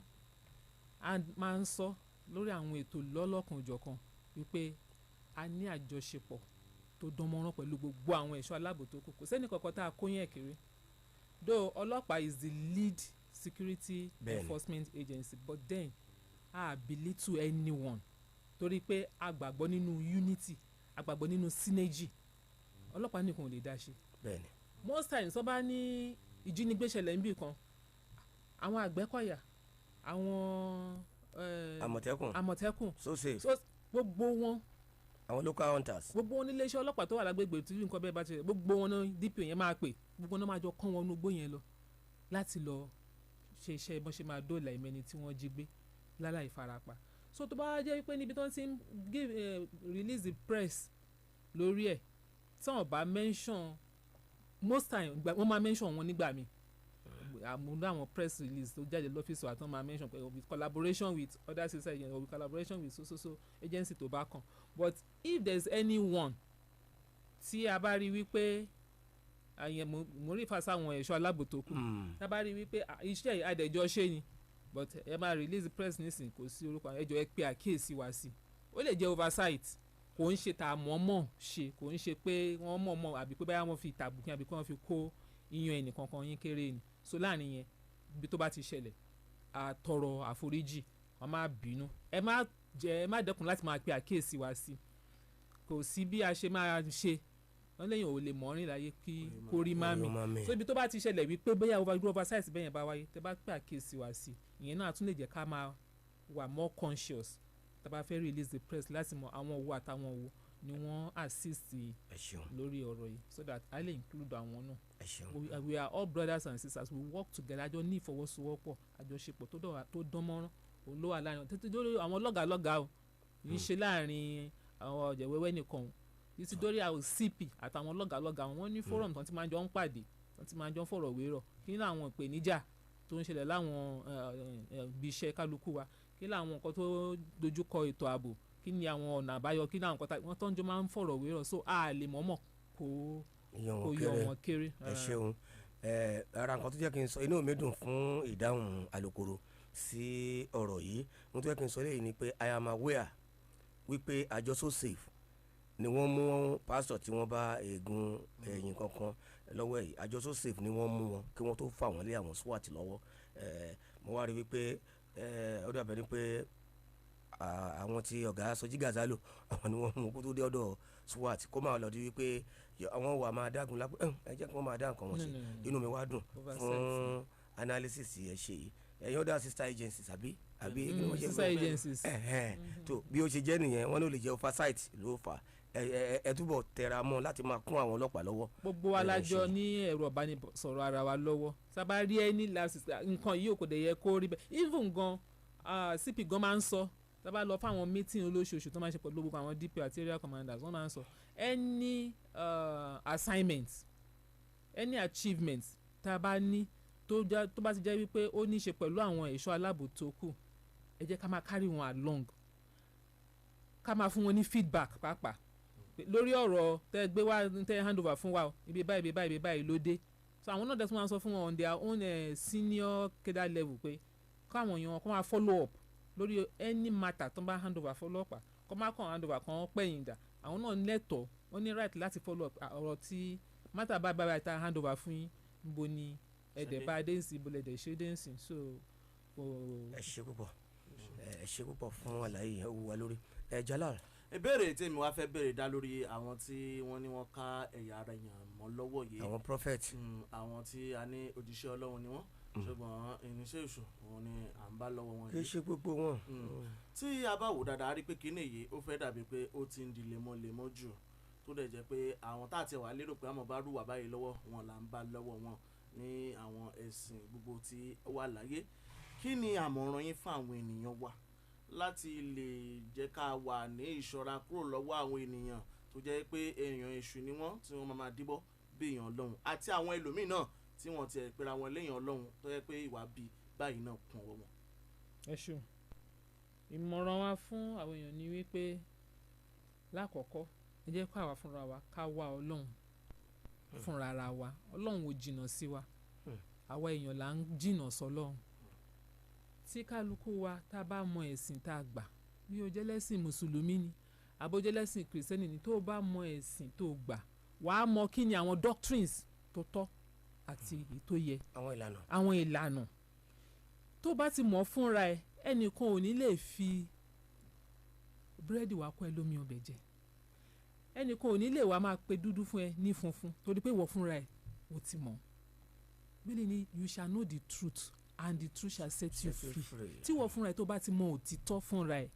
a máa ń sọ lórí àwọn ètò lọ́lọ́kanòjọ̀kan wípé a ní àjọṣepọ̀ tó dánmọ́rán pẹ̀lú gbogbo àwọn ẹ̀ṣọ́ aláàbò tó kù kò sẹ́ni kankan tá a kó yẹn kéré though ọlọ́pàá is the lead security enforcement agency but then a belittle anyone torí pé a gbàgbọ́ nínú unity a gbàgbọ́ nínú synergy ọlọ́pàá nìkan ò lè dá ṣe. bẹ́ẹ̀ni. most times tó bá ní ìjínigbé ṣẹlẹ̀ níbì kan àwọn àgbẹ̀kọ̀yà àwọn àmọ̀tẹ́kùn so safe gbogbo wọn àwọn local hunters gbogbo wọn nílé iṣẹ́ ọlọ́pàá tó wà lágbègbè tí nǹkan bẹ́ẹ̀ bá ṣẹlẹ̀ gbogbo wọn náà DPO yẹn máa pè gbogbo wọn náà máa jọ kán wọn nú igbó yẹn lọ láti lọ ṣe iṣẹ́ bọ́n ṣe máa dóòlà ìmẹ́ni tí wọ́n jí gbé láláì farapa so tó bá jẹ́ pé níbi tó ń ti release the press lórí ẹ̀ tí wọ́n bá mention most time wọ́n máa mention wọn nígbà míì àmúlò àwọn press release tó jáde lọ́fíìsì wa tó máa mention pé with collaboration with other society agencies or with collaboration with so agency tó bá kàn but if there is anyone tí a bá rí wípé mo rí fásitì àwọn ẹ̀ṣọ́ aláàbò tó kù tá a bá rí wípé iṣẹ́ àdẹ̀jọ́ ṣe ni but ẹ máa release the press nísìnyí kò sí orúkọ ẹjọ́ ẹ pé àkíyèsí wa sí ó lè jẹ́ oversight kò ń ṣe tá a mọ̀ọ́mọ̀ ṣe kò ń ṣe pé wọ́n mọ̀ọ́mọ̀ àbí pé báyà wọ́n fi tàbùkù àbí kí wọ́n fi kó iyan ẹnìkankan yín kéré ni so láàrin yẹn ibi tó bá ti ṣẹlẹ̀ àtọrọ àforíjì wọ́n máa bínú ẹ má dẹ́kun láti máa pe àkíyèsí wa sí kò sí bí a ṣe máa ṣe wọ́n lẹ́yìn ò lè mọ́rin láyé kí kó rí mami so ibi tó bá ti ṣẹlẹ̀ wípé bóyá oversight bẹ́yẹn bá wáyé tẹ́ bá pe àkíyèsí wa sí ìyẹn náà tún lè jẹ́ ká máa wà more conscious tá bá fẹ́ release the press láti mọ àwọn owó àtàwọn owó ni wọ́n assist lórí ọ̀rọ̀ yìí so that I lè include àwọn náà we are all brothers and sisters we work together àjọ ní ìfọwọ́sowọ́pọ̀ àjọṣepọ̀ tó dán mọ́rán òun ló wà láàrin títí dórí àwọn lọ́gàálọ́gàá o yìí ṣe láàrin àwọn ọ̀jẹ̀ wẹ́wẹ́ nìkan o títí dórí àwọn CP àtàwọn lọ́gàálọ́gàá wọn ní forum tó ti máa jọ ń pàdé tó ti máa jọ ń fọ̀rọ̀ wérọ̀ kí ní àwọn ìpèníjà tó ń ṣẹlẹ̀ láwọn ibi iṣẹ́ kálukú wa kí ní àwọn nǹkan tó dojúkọ ètò ààbò kí ni àwọn ọ̀nà àbáyọ kí ní àwọn nǹkan wọ́n tó ń jọ máa ń fọ̀rọ̀ wérọ̀ so a lè mọ̀ọ́mọ̀ kó yọ wọn kéré. ẹ ṣeun ara nǹkan tó jẹ́ kí n sọ inú mi dùn fún ìdáhùn alukoro sí ọ̀rọ̀ yìí mo tó jẹ́ kí n sọ léyìí ni pé I am aware wípé àjọ so safe ni wọ́n mú pásítọ̀ tí wọ́n bá Egun Eyin kankan lọ́wọ́ yìí àjọ so safe ni wọ́n mú wọn kí wọ́n tó fà wọ́n lé àwọn SWAT lọ́wọ́ mo wá rí wípé ó dàbẹ̀ ni pé àwọn tí ọ̀gá Sọjí Gazalo àwọn ni wọ́n mú kó tó dé ọ̀dọ̀ SWAT kó máa lọ di wípé àwọn wà máa dágun lápò ẹ jẹ́ kí wọ́n máa dá nǹkan wọn ṣe inú mi wá dùn fún analysis ẹ ṣe yìí ẹ̀yin other sister agencies àbí sister agencies tó bí ó ṣe jẹ́ nìyẹn wọ́n ló lè jẹ́ oversight ló fà ẹ túbọ̀ tẹra mọ́ láti máa kún àwọn ọlọ́pàá lọ́wọ́. gbogbo wa lájọ ní ẹ̀rọ ìbánisọ̀rọ̀ ara wa lọ́wọ́ sábà rí ẹni nǹkan yìí kò dẹ̀ yẹ kó rí bẹ́ẹ̀ even gan CP gan máa ń sọ sábà lọ fáwọn meeting olóṣooṣù tó máa ń ṣe pẹ̀lú gbogbo àwọn DPO àti area commanders wọ́n máa ń sọ any assignment any achievement tá a bá ní tó bá ti jẹ́ wípé ó ní í ṣe pẹ̀lú àwọn ẹ̀ṣọ́ aláàbò tó kù ẹ jẹ́ ká máa carry wọn along ká máa fún wọn ní feedback pàápàá lórí ọ̀rọ̀ tẹ́ gbé wá tẹ́ hand over fún wa ibi báyìí ló dé so àwọn náà dẹ́sùn máa ń sọ fún wọn on their own senior cadre level pé káwọn èèyàn kó máa follow up lórí any matter tó bá hand over follow up kó má kàn hand over kan pẹ̀yìn dà àwọn náà lẹ́tọ̀ọ́ wọ́n ní right láti follow up ọ̀rọ̀ tí matter bá ta hand over fún yín níbo ni ẹ̀dẹ̀ bá dé nsìn ibo lẹ̀dẹ̀ ṣe dé nsìn so. ẹ ṣe púpọ̀ fún àlàyé yẹn wù wá lórí Jalal. ìbéèrè tí mi wá fẹ́ béèrè dá lórí àwọn tí wọ́n ní wọ́n ká ẹ̀yà ara èèyàn mọ́ lọ́wọ́ yìí. àwọn prophet. àwọn tí a ní òjíṣẹ́ Ọlọ́run ni wọ́n ṣùgbọ́n ìníṣẹ́ èṣù òun ni à ń bá lọ́wọ́ wọn yìí. kì í ṣe gbogbo wọn. tí a bá wò dáadáa a rí pé kíní yìí ó fẹ́ dàbí pé ó ti ń di lemọ́lemọ́ jù tó dẹ̀ jẹ́ pé àwọn tá àti wà lérò pé àmọ́ bá rú wà báyìí lọ́wọ́ wọn là ń bá lọ́wọ́ wọn ní àwọn ẹ̀sìn gbogbo tí ó wà láyé. kí ni àmọ̀ràn yín fún àwọn ènìyàn wa láti lè jẹ́ ká wà ní ìṣọ́ra kúrò lọ́wọ́ àwọn ènìyàn tó jẹ́ pé èèyàn èṣù ni wọ́n tí wọ́n máa díbọ́ bí èèyàn Ọlọ́run àti àwọn ẹlòmíì náà tí wọ́n ti pera wọn léèyàn Ọlọ́run tó jẹ́ pé ìwà bíi báyìí náà kún ọwọ́ wọn. ẹ ṣeun ìmọ̀ràn wa fún àwọn èèyàn ni wípé lákọ̀ọ́kọ́ ẹ jẹ́ ká wà fúnra wa ká wá Ọlọ́run fúnra ara wa Ọlọ́run ò jìnnà sí wa àwa èèyàn là ń jìnnà sọ́lọ́run tí kálukú wa tá a bá mọ ẹ̀sìn tá a gbà bí o jẹ́ lẹ́sìn mùsùlùmí ni àbójẹ́ lẹ́sìn kìrìsìtẹ́nì ni tó o bá mọ ẹ̀sìn tó o gbà wàá mọ kí ni àwọn doctrines tó tọ́ àti èyí tó yẹ àwọn ìlànà tó bá ti mọ̀ fúnra ẹ ẹnìkan ò ní lè fi búrẹ́dì wá kọ́ ẹ lómi ọbẹ̀ jẹ ẹnìkan ò ní lè wá máa pe dúdú fún ẹ ní funfun torí pé ìwọ fúnra ẹ ò ti mọ̀ bílí ni you shall know the truth and the truth shall set you free tí ìwọ fúnra ẹ tó bá ti mọ òtítọ́ fúnra ẹ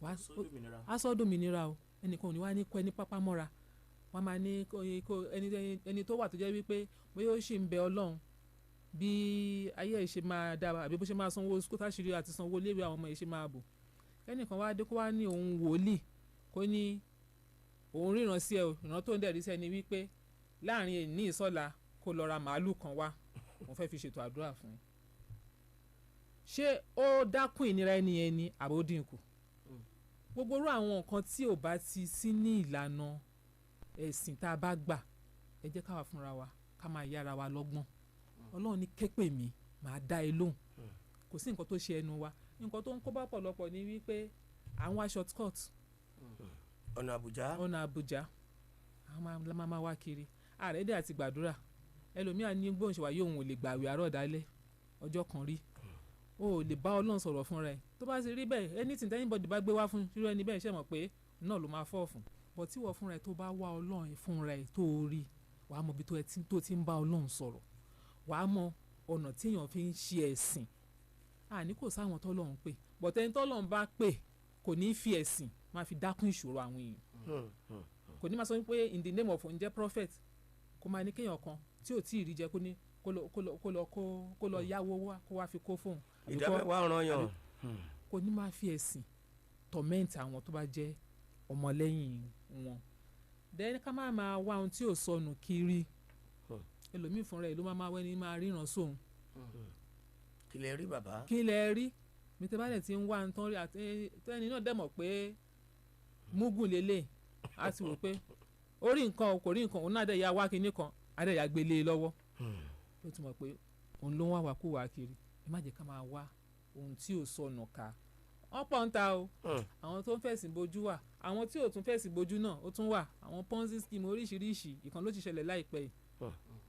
wá sọ dòmìnira o ẹnìkan ò ní wá ní kọ́ ẹ ní pápá mọ́ra wọ́n máa ní ẹni tó wà tó jẹ́ wípé bóyá ó ṣì ń bẹ Ọlọ́run bí ayé ẹ̀ ṣe máa dára àbí bó ṣe máa sanwó skútà ṣírí àti sanwó léwé àwọn ọmọ ẹ̀ ṣe máa bò ẹnìkan wá dé kó wá ní òun wòlíì kó ní òun ríran sí ẹ o ìran tó ń dẹ̀rí sẹ́ni wípé láàrin èní ìsọ̀la kó lọ ra màálù kan wá òun fẹ́ fi ṣètò àdúrà fún un ṣé ó dákún ìnira ẹni yẹn ni àbó dínkù gbogbo irú àwọn nǹkan tí ò bá ti sí ní ìlànà ẹ̀sìn tá a bá gbà ẹ jẹ́ ká wà fúnra wa ká máa yára wa lọ́gbọ́n Ọlọ́run ní képe mi màá dá ẹ lóhùn kò sí nǹkan tó ṣe ẹnu wa nǹkan tó ń kó bá pọ̀lọpọ̀ ni wípé àwọn wá shortcut ọ̀nà Àbújá àwọn máa wá kiri ààrẹ dẹ̀ àti gbàdúrà ẹlòmíà ní gbóhùn ṣe wà yóò òun ò lè gbàwé àárọ̀ dálẹ̀ ọjọ́ kan rí o ò lè bá Ọlọ́run sọ̀rọ̀ fúnra ẹ̀ tó bá ti rí bẹ́ẹ̀ anything anybody bá gbé wá fún irú ẹni bẹ́ẹ̀ ṣe mọ̀ pé náà ló máa fọ́ fún bọ̀ tí wọ́n fúnra ẹ̀ tó bá wá Ọlọ́run fúnra ẹ̀ tó rí wàá mọ ibi tó ti ń bá Ọlọ́run sọ̀rọ̀ wàá mọ ọ̀nà tí èèyàn fi ń ṣe ẹ̀sìn àní kò sáwọn tọ́lọ́run pè bọ̀tẹ́ni tọ́lọ́run bá pè kò ní fi ẹ̀sìn máa fi dákún ìṣòro àwọn èèyàn kò ní máa sọ pé in the name of ǹjẹ́ prophet kó máa ní kéèyàn kan tí ò tí ì rí jẹ kó ní kó lọ yáwó wá kó wá fi kó fóun ìdámẹ́wàá ọ̀ràn yàn kò ní máa fi ẹ̀sìn torment àwọn tó bá jẹ́ ọmọlẹ́yìn wọn then ká máa wá ohun tí ò sọnù kiri ẹlòmíì fúnra ẹ̀ ló máa wẹ́ni máa ríran sóhun kí lẹ rí bàbá kí lẹ rí mi tẹ́ bá dẹ̀ ti ń wá nǹkan rí àti tẹ́ni náà dẹ̀ mọ̀ pé múgùn lélẹ̀ á ti wò pé ó rí nǹkan kò rí nǹkan òun náà dẹ̀ ya wá kinní kan á dẹ̀ ya gbélé lọ́wọ́ ó ti mọ̀ pé òun ló ń wá wá kú wá kiri ẹ má jẹ́ ká máa wá ohun tí ò sọnù ká wọ́n pọ̀ ń ta o àwọn tó ń fẹ̀sìn bojú wà àwọn tí ò tún fẹ̀sìn bojú náà ó tún wà àwọn ponzi scheme oríṣiríṣi ìkan ló ti ṣẹlẹ̀ láìpẹ́ yìí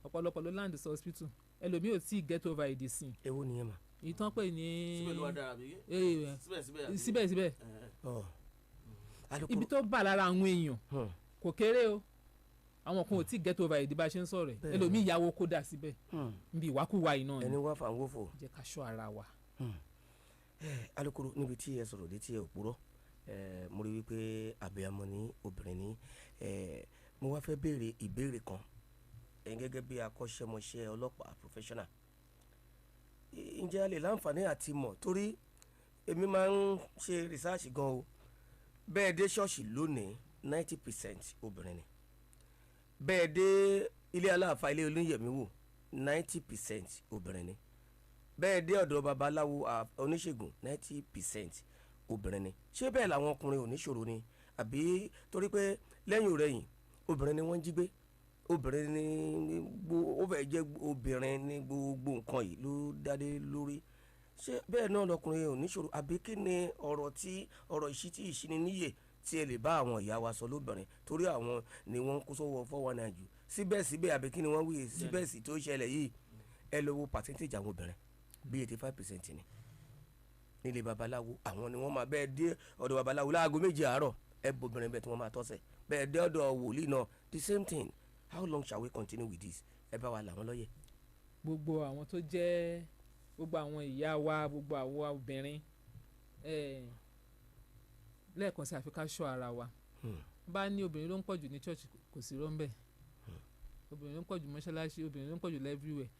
ọ̀pọ̀lọpọ̀ ló land sí hospital ẹlòmíì ò tí ì get over ìdí sí i. ewu nìyẹn mà. ìtàn pé ní. síbẹ̀ ló wá dára bí. síbẹ̀síbẹ̀ ibi tó bà lára àwọn èèyàn kò kéré o àwọn kan ò tí ì get over ìdí bá a ṣe ń sọ̀rọ̀ ẹ̀ ẹlòmíì ìyàwó kódà síbẹ̀ níbi ìwákùwà yìí náà ni. ẹni wá fà ń wò fò. jẹ́ ká ṣọ́ ara wa. alukoro níbi tí ẹ sọ̀rọ̀ létí ẹ ò purọ́ mo rí wípé àbẹ̀yàmọ ní obìnrin ní mo wá fẹ́ béèrè ìbéèrè kan gẹ́gẹ́ bí akọ́ṣẹ́mọṣẹ́ ọlọ́pàá professional ǹjẹ́ a lè láǹfààní àti mọ̀ torí èmi máa ń ṣe research gan o bẹ́ẹ̀ dé ṣọ́ọ̀ṣì lónìí 90% obìnrin ni bẹ́ẹ̀ dé ilé aláàfáà ilé olóyèmí wò 90% obìnrin ni bẹ́ẹ̀ dé ọ̀dọ̀ babaláwo oníṣègùn 90% obìnrin ni ṣé bẹ́ẹ̀ làwọn ọkùnrin oníṣòro ni àbí torí pé lẹ́yìn òrẹ́yìn obìnrin ni wọ́n ń jí gbé obìnrin ni ó fẹ́ jẹ́ obìnrin ní gbogbo nǹkan yìí ló dádé lórí ṣé bẹ́ẹ̀ náà lọkùnrin oníṣòro àbí kí ni ọ̀rọ̀ ìṣítí ìṣíníníyè tí ẹ lè bá àwọn ìyá wa sọ lóbìnrin torí àwọn ni wọ́n ń kó sọ́wọ́ 419 jù síbẹ̀síbẹ̀ àbí kí ni wọ́n wí síbẹ̀sí tó ṣẹlẹ̀ yìí ẹ lọ wo percentage àwọn obìnrin bí 85% ni nílé babaláwo àwọn ni wọ́n máa bẹ́ẹ̀ dé ọ̀dọ̀ babaláwo láago 7 àárọ̀ ẹ bobìnrin bẹ́ẹ̀ tí wọ́n máa tọ́sẹ̀ bẹ́ẹ̀ dé ọ̀dọ̀ wòlíì náà the same thing how long shall we continue with this ẹ bá wa làwọn lọ́yẹ̀. gbogbo àwọn tó jẹ́ gbogbo àwọn ìyá wa gbogbo àwọn obìnrin lẹ́ẹ̀kan sí àfi ká ṣọ́ ara wa bá ní obìnrin ló ń pọ̀jù ní church kò sí rọ́ńbẹ́ obìnrin ló ń pọ̀jù mọ́ṣáláṣí obìnrin ló ń pọ̀jù everywhere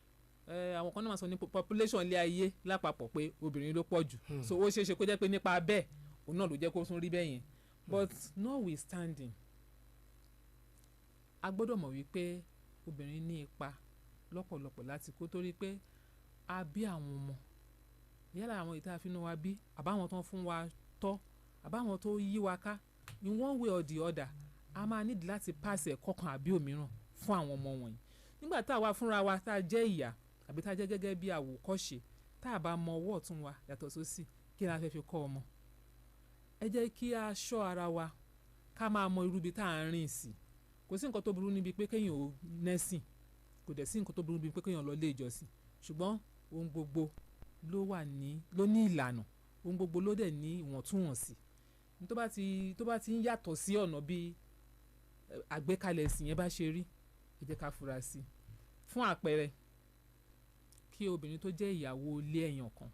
àwọn kan náà máa sọ ní population ilé ayé lápapọ̀ pé obìnrin ló pọ̀ jù so ó ṣeé ṣe kó jẹ́ pé nípa bẹ́ẹ̀ òun náà ló jẹ́ kó tún rí bẹ́ẹ̀ yẹn but notwithstanding a gbọ́dọ̀ mọ̀ wípé obìnrin ní ipa lọ́pọ̀lọpọ̀ láti kó torí pé a bí àwọn ọmọ yálà àwọn ìta àfihàn wa bí àbáwọn tó ń fún wa tọ́ àbáwọn tó yí wa ká in one way or the other a máa nídìí láti pàṣẹ kọ̀ọ̀kan àbí òmíràn fún àwọn ọmọ wọ̀nyí nígbà tá a wá fúnra wa tá a jẹ́ ìyá àbí tá a jẹ́ gẹ́gẹ́ bí àwòkọ́ṣe tá a bá mọ ọwọ́ ọ̀tún wa yàtọ̀ sósì kí la fẹ́ fi kọ́ ọmọ ẹ jẹ́ kí a ṣọ́ ara wa ká máa mọ irú ibi tá a ń rìn sí kò sí nǹkan tó burú níbi pé kéèyàn ò nẹ́sìn kò dẹ̀ sí nǹkan tó burú níbi pé kéèyàn lọ ilé ìjọsìn ṣùgbọ́n ohun gbogbo ló ní ìlànà ohun gbogbo ló dẹ̀ ní ìwọ̀ntúnwọ̀nsì tó bá ti ń yàtọ̀ sí ọ̀nà bí àgbékalẹ̀ ẹ̀sìn yẹn bá ṣe rí ẹ jẹ́ ká fura sí i fún àpẹẹrẹ kí obìnrin tó jẹ́ ìyàwó ilé èèyàn kan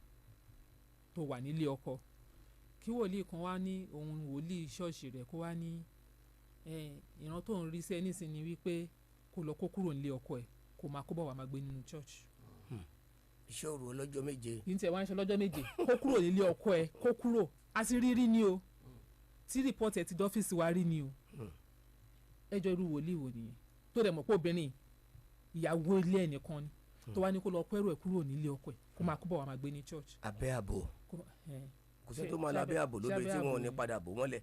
tó wà nílé ọkọ kí wòlíì kan wá ní òun wòlíì ṣọ́ọ̀ṣì rẹ̀ kó wá ní ìran tó ń rí sí ẹ nísìnyí wípé kó lọ kó kúrò nílé ọkọ ẹ̀ kó máa kó bọ̀ wá máa gbé nínú church. iṣẹ́ òru ọlọ́jọ́ méje. yìí ń tẹ̀ wá ń ṣe ọlọ́jọ́ méje kó kúrò nílé ọkọ ẹ̀ kó kúrò a ti rí ni o tí rìpọ́tì ẹ̀ ti dọ́fíìsì wa rí ni o ẹjọ́ irú wòlíì wò nìyẹn tó dẹ̀ mọ̀ pé obìnrin ìyàwó ilé ẹnìkan ni tó wá ní kó lọ kó ẹrù ẹ̀ kúrò nílé ọkọ ẹ̀ kó máa kó bọ̀ wá máa gbé ní church. abẹ́ àbò kò sẹ́ tó máa lọ abẹ́ àbò lóbi tí wọn ò ní padà bò mọ́lẹ̀.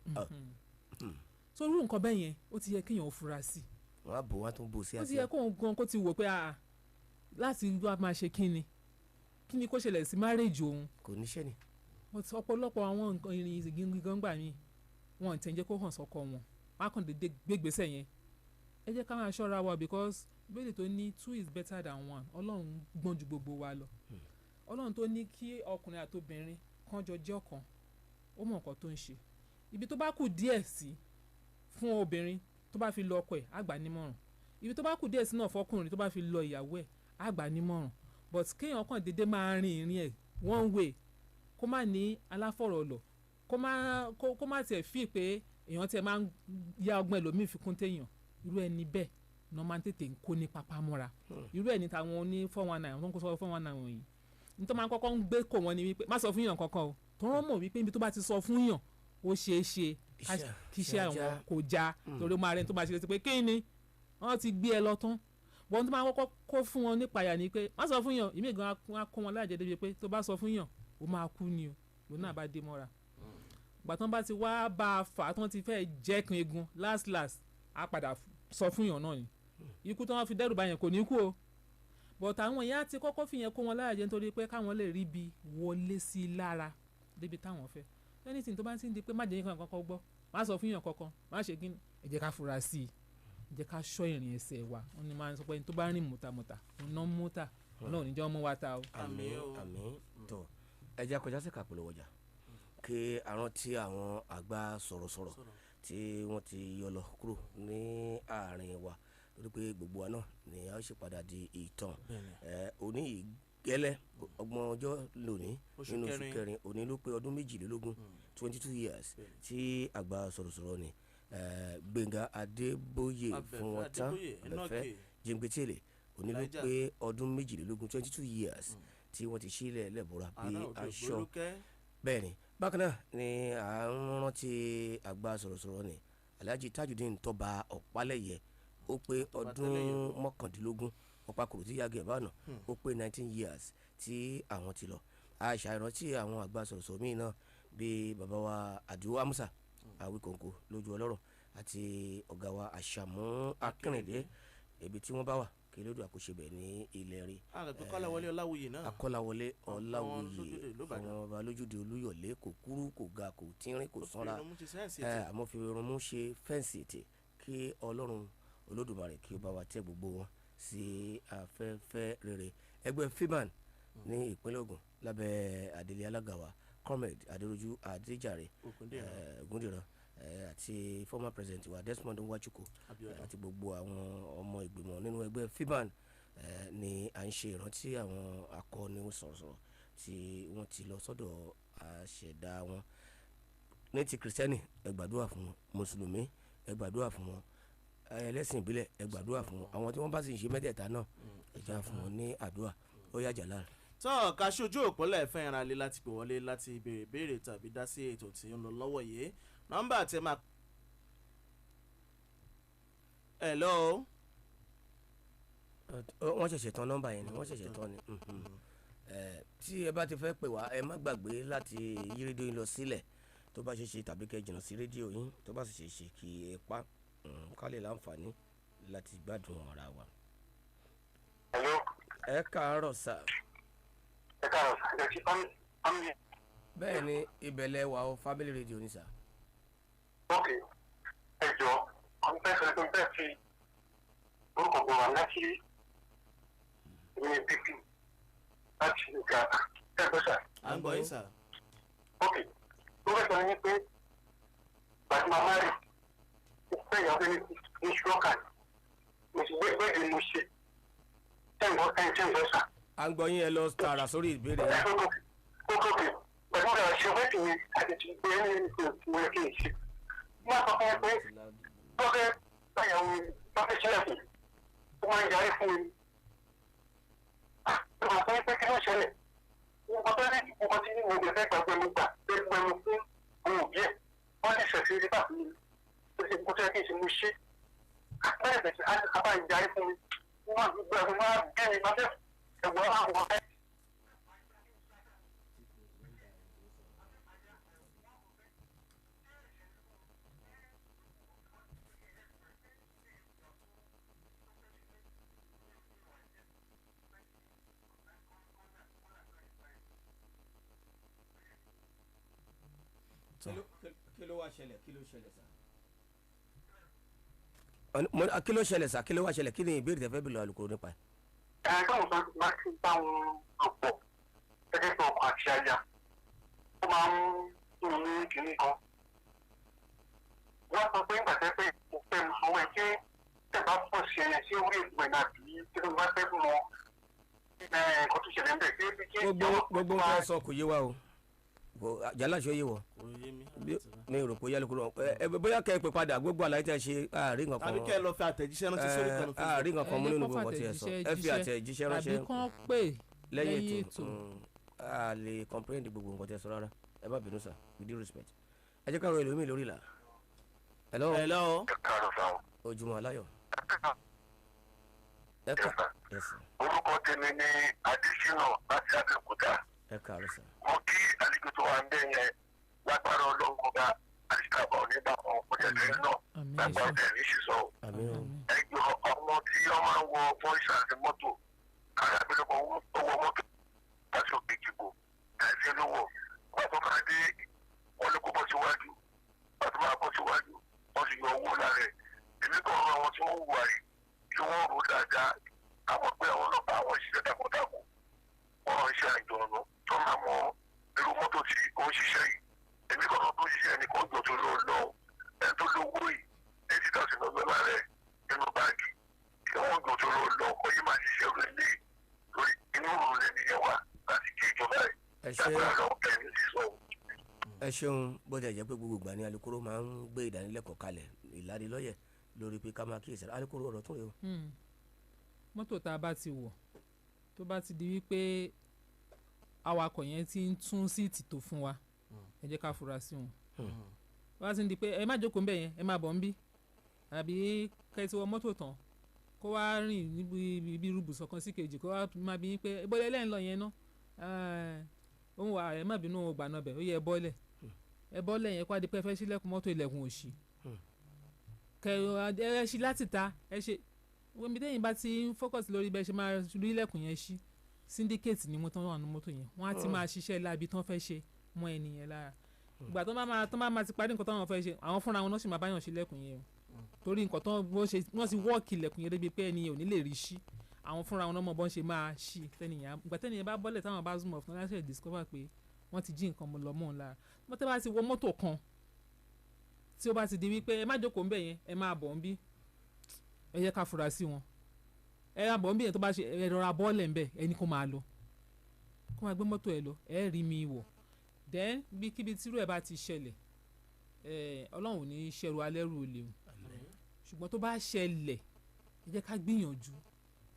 so irú nǹkan bẹ́ẹ̀ yẹn ó ti yẹ kéèyàn fura sí. wọ́n á bò wọ́n á tún bò sí àṣẹ. ó ti yẹ kóun gan kó ti wò pé láti wá máa ṣe kíni kó ṣẹlẹ̀ sí márèèjì òun. kò níṣẹ́ ni. ọ̀pọ̀lọpọ̀ àwọn nǹkan ìrìn ìsìnkú gbà mí wọn ò tẹ̀ ń jẹ́ kó hàn sọ́kọ wọn wọ́n á kàn dédé gbégbèsè yẹn ẹ jẹ́ ká máa ṣọ́ra wa because bẹ́ẹ̀ tó ní 2 is better than 1 ọlọ́run gbọ́n ju gbogbo wa lọ ọlọ́run tó ní kí ọkùnrin àtobìnrin kan jọ jẹ́ ọ̀kan ó mọ̀ nǹkan tó ń ṣe ibi tó bá kù díẹ̀ sí fún obìnrin tó bá fi lọ ọkọ ẹ̀ á gbà nímọ̀ràn ibi tó bá kù díẹ̀ sí náà fọkùnrin tó bá fi lọ ìyàwó ẹ̀ á gbà nímọ̀ràn but kéèyàn kàn dédé máa rin ìrìn ẹ̀ one way kó má ní aláfọ̀rọ̀lọ̀ kó má tiẹ̀ fi pé èèyàn tiẹ̀ máa ń ya ọgbọ́n ẹlòmíì fi kún téèyàn irú ẹni bẹ́ẹ̀ ní wọ́n máa ń tètè kó ní papá mọ́ra irú ẹni táwọn oní 419 wọ́n kó sọ 419 wọ̀nyí nítorí máa ń kọ́kọ́ ń gbé kò wọ́n ní wípé má sọ fún yàn kankan o tó wọ́n mọ̀ wípé ibi tó bá ti sọ fún yàn ó ṣeé ṣe kí iṣẹ́ àwọn kò já torí ó máa rẹ́ni tó máa ṣe létí pé kí ni wọ́n ti gbé ẹ lọ tán wọ́n tó máa kọ́kọ́ kó fún wọn nípayà ni pé má sọ fún yàn ìmí gan á kó wọn láàjẹ́ débi pé tó bá sọ fún yàn ó máa kú ni o lòun náà bá dé mọ́ra gbàtàn bá ti wá bá a fà á tán ti fẹ́ jẹ́kun egun last á padà sọ fún yàn náà ni ikú tí wọ́n fi dẹ́rù bá yẹn kò ní kú o but àwọn èèyàn ti kọ́kọ́ fi yẹn kó wọn lára jẹ nítorí pé káwọn lè rí ibi wọlé sí i lára débi táwọn fẹ́ anything tó bá ti ń di pé má jẹ́ yín kankan gbọ́ má sọ fún yàn kankan má ṣe kí ẹ jẹ́ ká fura sí i ẹ jẹ́ ká ṣọ́ ìrìn ẹsẹ̀ wa wọ́n ní máa ń sọ pé tó bá rìn mùtàmùtà ọ̀nà mùtà ọ̀nà òní jẹ́ ọmọ wa ta o. àmín tó ẹ jẹ́ kọjá sí kàpọ̀lọ̀ ọjà kí àrùn tí àwọn àgbà sọ̀rọ̀sọ̀rọ̀ tí wọ́n ti yọ lọ kúrò ní àárín wa lórí pé gbogbo wa náà ni a ó ṣe padà di ìtàn òní ìgẹ́lẹ́ ọgbọ̀n ọjọ́ lónìí nínú oṣù kẹrin òní ló pé ọdún 22 years tí àgbà sọ̀rọ̀sọ̀rọ̀ ni Gbẹ̀ngà Adébóyè fún wọn tán lẹ́fẹ́ jẹ́ngbẹ́tẹ̀lẹ̀ òní ló pé ọdún 22 years tí wọ́n ti sílẹ̀ lẹ́bùrà bí aṣọ bẹ́ẹ̀ ni bákan náà ni à ń rántí àgbà sọ̀rọ̀sọ̀rọ̀ ni Alhaji Tajudeen Tọ́ba Ọ̀pálẹ̀yẹ ó pé ọdún 19 ọ̀pákòrò tí yàgẹ̀ báànà ó pé 19 years tí àwọn ti lọ àṣà ìrántí àwọn àgbà sọ̀rọ̀sọ̀rọ̀ míì náà bíi bàbá wa Àdìó Amusa Àwíkòǹkò lójú ọlọ́rọ̀ àti ọ̀gá wa Àṣàmú Akínrìndé ibi tí wọ́n bá wà kí lódò àkóṣe bẹ̀ ní ilẹ̀ rí. Akọ́láwọlé Ọláwuyì náà. Akọ́láwọlé Ọláwuyì àwọn ọba lójúde Olúyọ̀lé kò kúrú kò ga kò tínrín kò sanra àmọ́ fi irun mú ṣe fẹ́ǹsì ètè kí Ọlọ́run Olódùmarè kí ó bá wa tẹ́ gbogbo wọn sí afẹ́fẹ́ rere. Ẹgbẹ́ FIBAN ní ìpínlẹ̀ Ògùn lábẹ́ Adélé alága wa Comrade Adéròjú Adéjàre Ògúndìran àti former president wa Desmond Nwachukwu àti gbogbo àwọn ọmọ ìgbìmọ̀ nínú ẹgbẹ́ FIBAN ni à ń ṣe ìrántí àwọn akọni sọ̀rọ̀sọ̀rọ̀ tí wọ́n ti lọ sọ́dọ̀ àṣẹ̀dá wọn. Ní ti kìrìsìtẹ́nì ẹ gbàdúrà fún wọn, mùsùlùmí ẹ gbàdúrà fún wọn, ẹlẹ́sìn ìbílẹ̀ ẹ gbàdúrà fún wọn, àwọn tí wọ́n bá sì ń ṣe mẹ́tẹ̀ẹ̀ta náà ẹ já fún wọn ní àdúrà ó yá Jalal. tọ́ ká ṣojú òpólẹ̀ fẹ́ ìran alẹ́ láti pè wọlé láti béèrè béèrè tàbí dá sí ètò tí ń lọ lọ́wọ́ yìí nọ́mbà tẹ́ máa. hello. wọ́n ṣẹ̀ṣẹ̀ tán nọ́mbà yẹn ni wọ́n ṣẹ̀ṣẹ̀ tán ni tí ẹ bá ti fẹ́ pè wá ẹ má gbàgbé láti yí rédíò yín lọ sílẹ̀ tó bá ṣe ṣe tàbí kẹ́ jìnnà sí rédíò yín tó bá sì ṣe ṣe kí ẹ pa ká lè láǹfààní láti gbádùn ara wa. hello. ẹ káàárọ̀ sà. ẹ káàárọ̀ sà ẹ ti fámìlì. bẹ́ẹ̀ ni ìbẹ̀lẹ̀ wà ó family radio ni sà. ok ẹ jọ àwọn fẹ́ sọ pé bẹ́ẹ̀ fi orúkọ bọ̀ wá láti ní bíbí láti ìgbà ẹgbẹ́ sà. à ń gbọ́ yín sà. ok ó fẹ́ sọ ní pé bàtí màmá rẹ̀ ó fẹ́ ìyàwó ní ṣúlọ́kà mo sì gbé bẹ́ẹ̀ ni mo ṣe tẹ́ǹbọ̀ sà. à ń gbọ́ yín ẹ lọ tààrà sórí ìbéèrè yẹn. ókè pẹ̀lú ọ̀rọ̀ ṣe wẹ́ẹ̀tì mi àti ti gbé ní ìpínlẹ̀ yẹ kí n ṣe. wọ́n sọ fún mi pé lọ́fẹ́ báyàwó lọ́fẹ́ sílẹ̀kùn ó máa ń yarí fún mi. ìgbà fún mi pé kí ló ṣẹlẹ̀ nǹkan tó ní nǹkan tí mo lè fẹ́ gbàgbé mi gbà pé gbẹnu fún àwọn òbí ẹ̀ wọ́n lè ṣẹ̀sí rí bá fún mi ó sì kó tó yẹ kí n ṣe mo ṣe. bẹ́ẹ̀ bẹ̀rẹ̀ sí àbá ìyarí fún mi wọ́n gbẹ̀rù máa bí mi máa fẹ́ ẹ̀wọ̀n àwọn ọ̀rẹ́. kí ló wá ṣẹlẹ̀ kí ló ṣẹlẹ̀ sà. kí ló ṣẹlẹ̀ sà kí ló wá ṣẹlẹ̀ kí ni ìbéèrè tẹ́ fẹ́ bí lọ alukoro nípa ẹ̀. káwọn bá ti bá wọn lò pọ̀ gẹ́gẹ́ bí ọkọ àti aya ó máa ń fún mi ní kinní kan. wọ́n sọ pé nígbà tẹ́ pé mo fẹ́ mọ àwọn ẹ̀jẹ̀ tẹ̀ bá pọ̀ sí ẹ̀yẹ sí orí ìgbẹ́ náà bí tí mo bá fẹ́ mọ nǹkan tó ṣẹlẹ̀ ń bẹ̀ kí gbogbo nǹkan sọ kò yé wa o Jalal ṣe ó yé wọ mi rò pé yálùkúrò bóyá kẹ́ ẹ pè padà gbogbo àlàyé tẹ́ ṣe àárín nǹkan kan tàbí kẹ́ ẹ lọ fi àtẹ̀jíṣẹ́ ránṣẹ́ sórí kan Facebook. àárín nǹkan kan mú nínú gbogbo ọtí ẹ sọ ẹ fi àtẹ̀jíṣẹ́ ránṣẹ́ tàbí kán pè lẹ́yìn ètò a lè comprehend gbogbo nǹkan tẹ́ sọ rárá ẹ má bínú sà with due respect ẹ jẹ́ ká rọ ẹlòmíì lórí ìlà. hello. hello. ẹ káàárọ̀ sáwọn. ojúmọ́ aláyọ̀. orúkọ tèmi ni Adésínà láti Abẹ́òkúta. ẹ káàárọ̀ sà. mo kí àlejò tó wà ń bẹ̀ yẹn lágbára ọlọ́run bá àṣìkàbọ̀ nígbà kan ọ̀pọ̀jẹ̀lẹ̀ náà lágbára ẹ̀rí sísọ. ẹjọ́ ọmọ tí wọ́n máa ń wọ voice àti mọ́tò arábìnrin owó mọ́tò láti òkè ìdìbò láti lówó wọ́n tó máa dé wọ́n ló kó bọ́ síwájú wọ́n tó máa bọ́ síwájú wọ́n sì yọ owó lára ẹ̀. èmi kan rán àwọn tí wọ́n wù wáyé kí wọ́n rò dáadáa àwọn pé àwọn ọlọ́pàá àwọn ìṣiṣẹ́ takuntakun wọ́n ń ṣe àjọ̀nù tó máa mọ irú mọ́tò tí ó ń ṣiṣẹ́ yìí. èmi kan tó ṣiṣẹ́ ní kọjọ tó lọ lọ ẹ tó lówó yìí èyí tó sì lọ́gbẹ́ bá rẹ̀ nínú báàgì kí wọ́n jọ tó lọ lọ kọ́ yìí máa ṣiṣẹ́ rẹ̀ lé lórí inú òun rẹ̀ nìyẹn wá láti kí ìjọba rẹ̀ lágbára lọ́wọ́ kẹ́mi sí sọ. ẹ ṣeun bó ti jẹ́ pé gbogbo ìgbà ni alukoro máa ń gbé ìdánilẹ́kọ̀ọ́ kalẹ̀ ìlanilọ́yẹ̀ lórí pé ká máa kíyèsí alukoro ọ̀rọ̀ tún rè o. mọ́tò tá a bá ti wọ̀ tó bá ti di wípé awakọ̀ yẹn ti ń tún síìtì tó fún wa ẹ jẹ́ ká fura sí wọn. wọ́n á ti ń di pé ẹ má jókòó ń bẹ̀ yẹn ẹ má bọ̀ ń bí àbí kẹ́tí wọ mọ́tò tán kó wá rìn níbi ibi rúbùsọ̀ kan sí kejì kó wá máa bí yín pé bọ́lẹ̀ lẹ́yìn lọ yẹn ná òun wà ẹ má bínú ògbà náà bẹ̀ ó yẹ ẹ bọ́lẹ̀ yẹn kó wá di pé ẹ fẹ́ sílẹ̀kùn mọ́tò ilẹ̀kùn òṣì ẹ ṣí láti ta ẹ ṣe wọ́n mi tẹ́yìn bá ti ń fọ́kọ̀sì lórí bẹ́ẹ̀ ṣe máa rí ilẹ̀kùn yẹn ṣí syndicate ni mo tán wà ní mọ́tò yẹn wọ́n á ti máa ṣiṣẹ́ láabi tán fẹ́ ṣe mọ́ ẹnìyẹn lára ìgbà tó bá máa ti parí nǹkan táwọn fẹ́ ṣe àwọn fúnra wọn náà sì máa báyàn ṣe lẹ́kùn yẹn o torí nǹkan tán wọ́n ti wọ́ọ̀kì ilẹ̀kùn yẹn débi pé ẹnìyẹn ò ní lè rí ṣí àwọn fúnra wọn náà mọ̀ bọ́n ṣe máa ṣí ìgbà tẹ́nìyẹn bá bọ́lẹ̀ táwọn bá zoom off náà láṣẹ discover pé wọ́n ti jí nǹkan lọ mọ́ òun lára mọ́tẹ́ bá ti wọ mọ́tò kan tí ó bá ti di wípé ẹ má jókòó ń bẹ̀ yẹn ẹ máa bọ̀ ń bí ẹ yẹ ká fura sí wọn ẹ máa bọ̀ ń bí yẹn tó bá ṣe ẹ rọra bọ́ọ̀lẹ̀ ń bẹ̀ ẹni kó máa lọ kó máa gbé mọ́tò ẹ lọ ẹ rí mi wọ̀ then bí kíbi tírú ẹ bá ti ṣẹlẹ̀ ọlọ́run ò ní ṣẹ̀rù alẹ́rù olè o ṣùgbọ́n tó bá ṣẹlẹ̀ ẹ jẹ́ ká gbìyànjú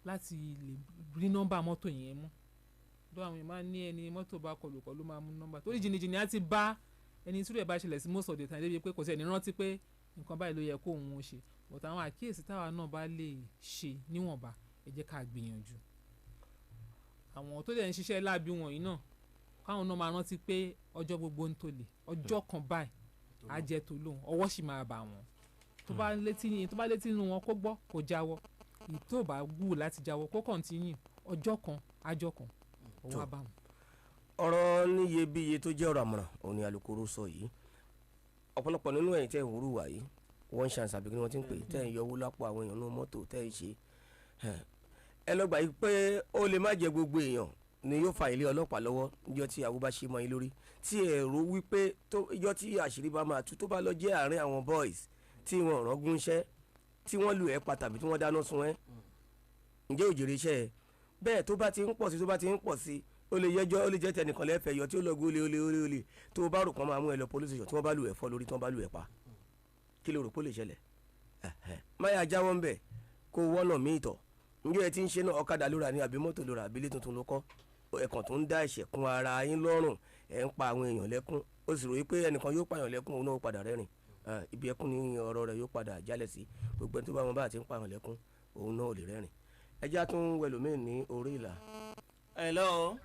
láti lè rí nọ́mbà mọ́tò yẹn mú lọ àwọn èèyàn máa ní ẹni mọ́tò bá kọlù kọ ló máa mú nọ́mbà torí jìnnìjìnnì á ti bá ẹni tí rẹ̀ bá ṣẹlẹ̀ sí most of the time débi pé kò sí ẹni rántí pé nǹkan báyìí ló yẹ kó òun ṣe but àwọn àkíyèsí táwa náà bá lè ṣe níwọ̀nba ẹ jẹ́ ká gbìyànjú àwọn tó dẹ̀ ń ṣiṣẹ́ láabi wọ̀nyí náà káwọn náà máa rántí pé ọjọ́ gbogbo ń tó lè ọjọ́ kan báyìí á jẹ́ tó lóhùn ọwọ́ sì máa bà wọ́n tó bá létí inú wọn kó gbọ́ kó jáwọ́ ìtò bá wù láti jáwọ́ kó kọ̀ntínú ọjọ́ kan ájọ́ kan ọwọ́ bá wọn. ọ̀rọ̀ níye bí iye tó jẹ́ ọ̀rọ̀ àmọ̀ràn òun ni alukoro sọ yìí ọ̀pọ̀lọpọ̀ nínú ẹ̀yin tẹ́ ìwúrú wà yìí wọ́n ṣàn sàbí kí wọ́n ti ń pè tẹ́ ń yọ owó lápò àwọn èèyàn nínú mọ́tò tẹ́ ń ṣe ẹ lọ gbà yìí pé ó lè má jẹ gbogbo èèyàn ni yóò fa ilé ọlọ́pàá lọ́wọ́ níjọ́ tí àwo bá ṣe mọ́ yín lórí tí ẹ̀rọ wípé ìjọ́ tí àṣírí bá máa tú tó bá lọ jẹ́ àárín àwọn boys tí wọ́n rán gúnṣẹ́ tí wọ́n lù ẹ́ pa tàbí tí wọ́n dáná sun ẹ́ ǹjẹ́ òjèrè iṣẹ́ ẹ bẹ́ẹ̀ tó bá ti ń pọ̀ sí ó lè yẹjọ́ ó lè jẹ́ tẹnìkan lẹ́fẹ̀ẹ́ yọ tí ó lọ gbé olè tó o bá rò pọ́n máa mú ẹ lọ police station tí wọ́n bá lù ẹ́ fọ́ lórí tí wọ́n bá lù ẹ́ pa kí ló rò pé ó lè ṣẹlẹ̀ máyà jáwọ́ ń bẹ̀ kó wọ́nà míì tọ̀ ǹjẹ́ ẹ ti ń ṣe náà ọ̀kadà ló rà ní àbí mọ́tò ló rà àbí ilé tuntun ló kọ́ ẹ̀kàn tó ń dá ẹ̀ṣẹ̀ kún ara yín lọ́rùn ẹ̀ ń pa àwọn èèyàn lẹ́kún ó sì rò wípé ẹnìkan yóò pààyàn lẹ́kún òun náà ó padà rẹ́rìn ibi ẹkún ni ọ̀rọ̀ rẹ̀ yóò padà jálẹ̀ sí gbogbo ẹni tó bá wọn bá ti ń pààyàn lẹ́kún òun náà ò lè rẹ́rìn ẹjá tún wẹlòmíì ní orí ìlà. hello.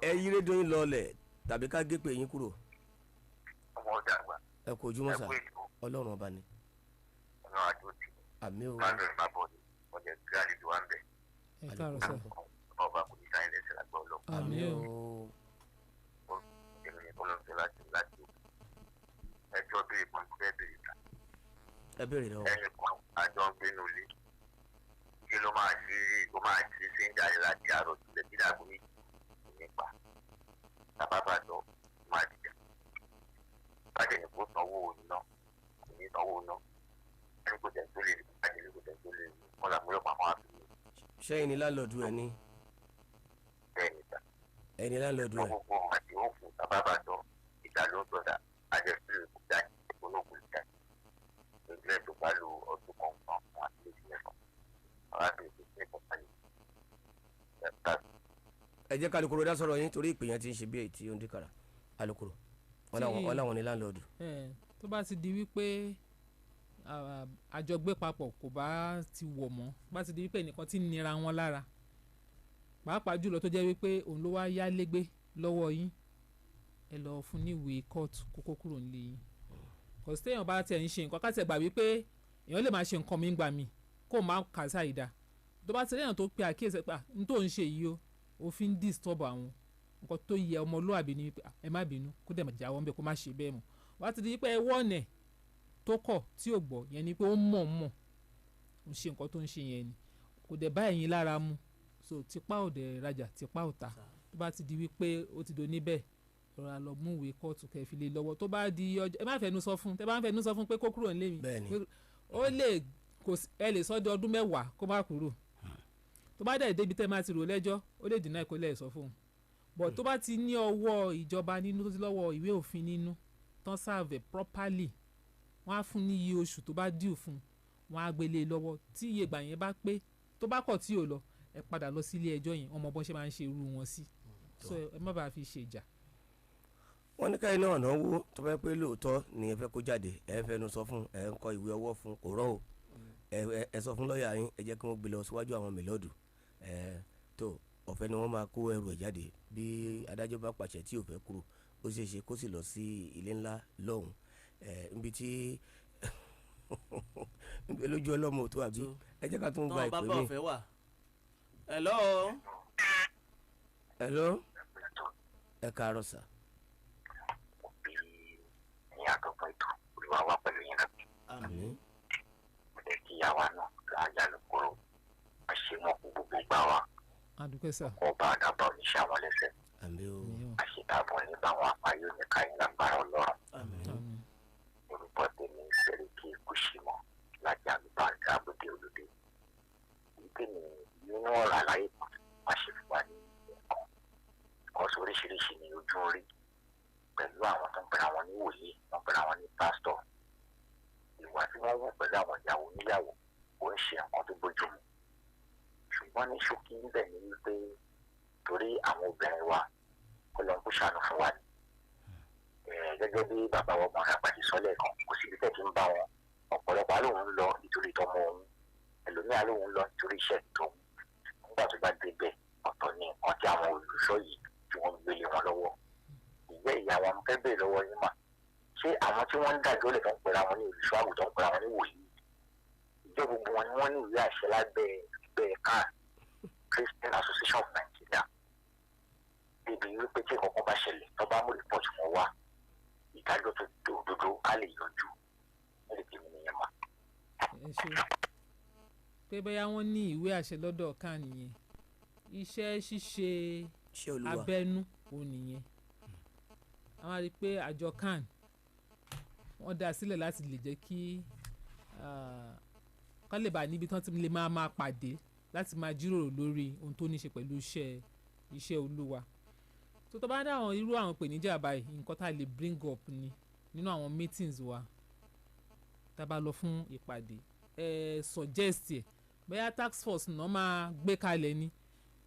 ẹ yí rédíò yín lọlẹ̀ tàbí ká gé pé yín kúrò. ọmọ ọjà àgbà. ẹ kò ojúmọ́ sà ọlọ́run ọba ni. ọ̀nà àjò tì. àmì o. máa ń bẹ̀rẹ̀ máa bọ̀ ní ọjà gíráàdì tó wà ń bẹ̀. ẹ káàárọ̀ sà. ọba kò ní sáyẹn lẹ́sẹ̀ lágbọ́ lọ. àmì o. ìròyìn tó lọ sí láti ẹjọ́ bí ìbọn fẹ́ bèrè ta. ẹ bèrè lọ. ẹnì kan àjọ ń gbénu ilé kí ló máa ṣe ṣe ń jáde láti àárọ̀ sílẹ̀ bí dàgbò méjì nípa tábàbàdàn máa dìjà bàjẹ́ ní kó sanwó iná kò ní sanwó iná ẹni kò tẹ̀ tó lè bàjẹ́ ní kò tẹ̀ tó lè wọ́n làmú yóò pamọ́ àfi mi. sẹ́yìn ni láńlọ́ọ̀dù ẹ̀ ní. bẹ́ẹ̀ ni ta. ẹ̀yin ni láńlọ́ọ̀dù ẹ̀. gbogbo àti òfò tábàbàdàn ìjà ló ń sọdà àjẹsílẹ̀ kò dá ìpolówó ìjà ìgbẹ́ tó bá lo ọdún kọ̀ọ̀kan fún àtìlẹ́yìn mẹ́fà ẹ jẹ́ ká alukoro dá sọ̀rọ̀ yín torí ìpè yẹn ti ń ṣe bí èyí tí ó ń díkàrà alukoro wọn làwọn ní láńlọ́ọ̀dù. tó bá ti di wípé àjọgbé papọ̀ kò bá ti wọ̀ mọ́ bá ti di wípé ẹnìkan ti nira wọn lára pàápàá jùlọ tó jẹ́ wípé òun ló wá yá légbé lọ́wọ́ yín ẹ lọ fún níwèé kóòtù kókó kúrò nílé yín kò sí téèyàn bá tiẹ̀ ń ṣe nǹkan ká tiẹ̀ gbà wípé èèyàn lè máa ṣe nǹkan mi ń gbà mí kó máa kà sáìdá tó bá ti lẹ́yìn tó pe àkíyèsí pé n tó ń ṣe yìí o òfin disturb àwọn nǹkan tó yẹ ọmọlúwàbí ni ẹ má bínú kó dẹ̀ jáwọ́ ńbẹ̀ kó má ṣe bẹ́ẹ̀ mọ́ wá ti di pé ẹ wọ́ọ̀nẹ̀ tó kọ̀ tí ò gbọ́ yẹn ni pé ó mọ̀ ń ṣe nǹkan tó ń ṣe yẹn ni kò dẹ̀ bá ẹ̀yin lára mu so tipa ò dẹ̀ rajà tipa ò ta tó bá ti di wípé ó ti do níbẹ̀ rọra lọ mú ìwé kóòtù kẹfì lé lọ́wọ́ tó bá di ọjọ́ ẹ má fẹnu sọ fún tẹ bá ń fẹnu sọ fún pé kó kúrò nílé mi ó lè ẹ lè sọ di ọdún mẹ́wàá kó má kúrò tó bá dẹ̀ débi tẹ́ máa ti rò lẹ́jọ́ ó lè dènà ìkólẹ̀ sọ fún un but tó bá ti ní ọwọ́ ìjọba nínú tó ti lọ́wọ́ ìwé òfin nínú tán serve properly wọ́n á fún ní iye oṣù tó bá due fún wọ́n á gbélé lọ́wọ́ tí iye ìgbà yẹn bá pé tó bá kọ̀ tí ò lọ ẹ padà lọ sí ilé ẹjọ́ yẹn ọmọ bọ́n ṣe máa ń ṣe irú wọn sí so ẹ má bàa fi ṣe ìjà. wọ́n ní káyọ̀ náà náwó tó fẹ́ pé lóòótọ́ ni ẹ fẹ́ kó jáde ẹ fẹnu sọ fún ẹ ń kọ ìwé ọwọ́ fún kò rọ́ o ẹ sọ fún lọ́ọ̀yà yín ẹ jẹ́ kí wọ́n gbé lọ síwájú àwọn mẹ́lọ́dù tó ọ̀fẹ́ ni wọ́n máa kó ẹrù ẹ̀ jáde bí adájọ́ bá pàṣẹ tí ò fẹ́ kúrò ó ṣeé ṣe kó sì lọ sí ilé ńlá lọ́hùn níbi tí lójú ọlọ́mọ tó àbí ẹ jẹ́ ká tún gba ìpè mí. hello ẹ káàárọ̀ sà. òbí ní àtọ́kùn ètò olúwa wà pẹ̀lú yín náà. àmín. mo lè kí ìyá wa náà láàjà ló kúrò a ṣe mọ́ kó gbogbo gbà wá. adúpẹ́ sà. ọba àdàbà oníṣẹ́ àwọn lẹ́sẹ̀. àmín o. a ṣe dáàbọ̀ ní báwọn àpáyé oníkà yín lágbára ọlọ́run. àmín. orúkọ tèmi Sẹ́ríkì Kúṣímọ̀ lájà àlùbáńkà àbòdè olóde. ìdíni nínú ọ̀rọ̀ àlàyé kan má ṣe fún wa ní nǹkan kọ́sí oríṣiríṣi ní ojú orí pẹ̀lú àwọn tó ń pera wọn ní wòlíì tó ń pera wọn ní pásítọ̀. ìwà tí wọ́n wù pẹ̀lú àwọn ìyàwó níyàwó kò ń ṣe nǹkan tó bójú mu. ṣùgbọ́n ní ṣókí níbẹ̀ ni wípé torí àwọn obìnrin wa kó lọ kó ṣàánú fún wa ni. Gẹ́gẹ́ bí bàbá wọn mọ̀ àpàdé sọ́lẹ̀ kan kò síbi tẹ́ ti ń bá wọn ọ̀pọ̀lọpọ̀ alóhùn ń lọ nítorí tọmọ òun ẹlòmíà lóhùn ń lọ nítorí iṣẹ́ tóun nígbà tó bá débẹ̀ ọ̀tọ̀ ni nǹkan tí àwọn olùṣọ́ yìí tí wọ́n ń gbélé wọn lọ́wọ́. Ìyẹ́ ìyá wọn fẹ́ bèèrè lọ́wọ́ yín mà ṣé àwọn tí wọ́n ń dájọ́ lè tó ń pera wọn ní olùṣọ́ àgùntàn ń pera wọn ní wòlíì ìjọ gbogbo wọn ni wọ́n ní ìwé àṣẹ lábẹ́ ẹgbẹ́ CAN Christian Association of Nigeria débi wípé tí kankan bá ṣẹlẹ̀ tó bá mú rìpọ́ọ̀tù wọn wá ìdájọ́ tó òdodo á lè yanjú ẹ̀rì tí mi nìyẹn mà. ẹ ṣe pé bóyá wọ́n ní ìwé àṣẹ lọ́dọ̀ CAN nìyẹn iṣẹ́ ṣíṣe abẹ́nú ò nìyẹn a máa rí i pé àjọ CAN wọ́n dá sílẹ̀ láti lè jẹ́ kí kán lè bá níbi tán ti lè máa pàdé láti máa jíròrò lórí ohun tó ní ṣe pẹ̀lú iṣẹ́ olúwa tó bá dá àwọn irú àwọn ìpèníjà báyìí nǹkan tá a lè bring up ni nínú àwọn meetings wa tá a bá lọ fún ìpàdé suggest ẹ̀ bóyá task force náà máa gbé kalẹ̀ ni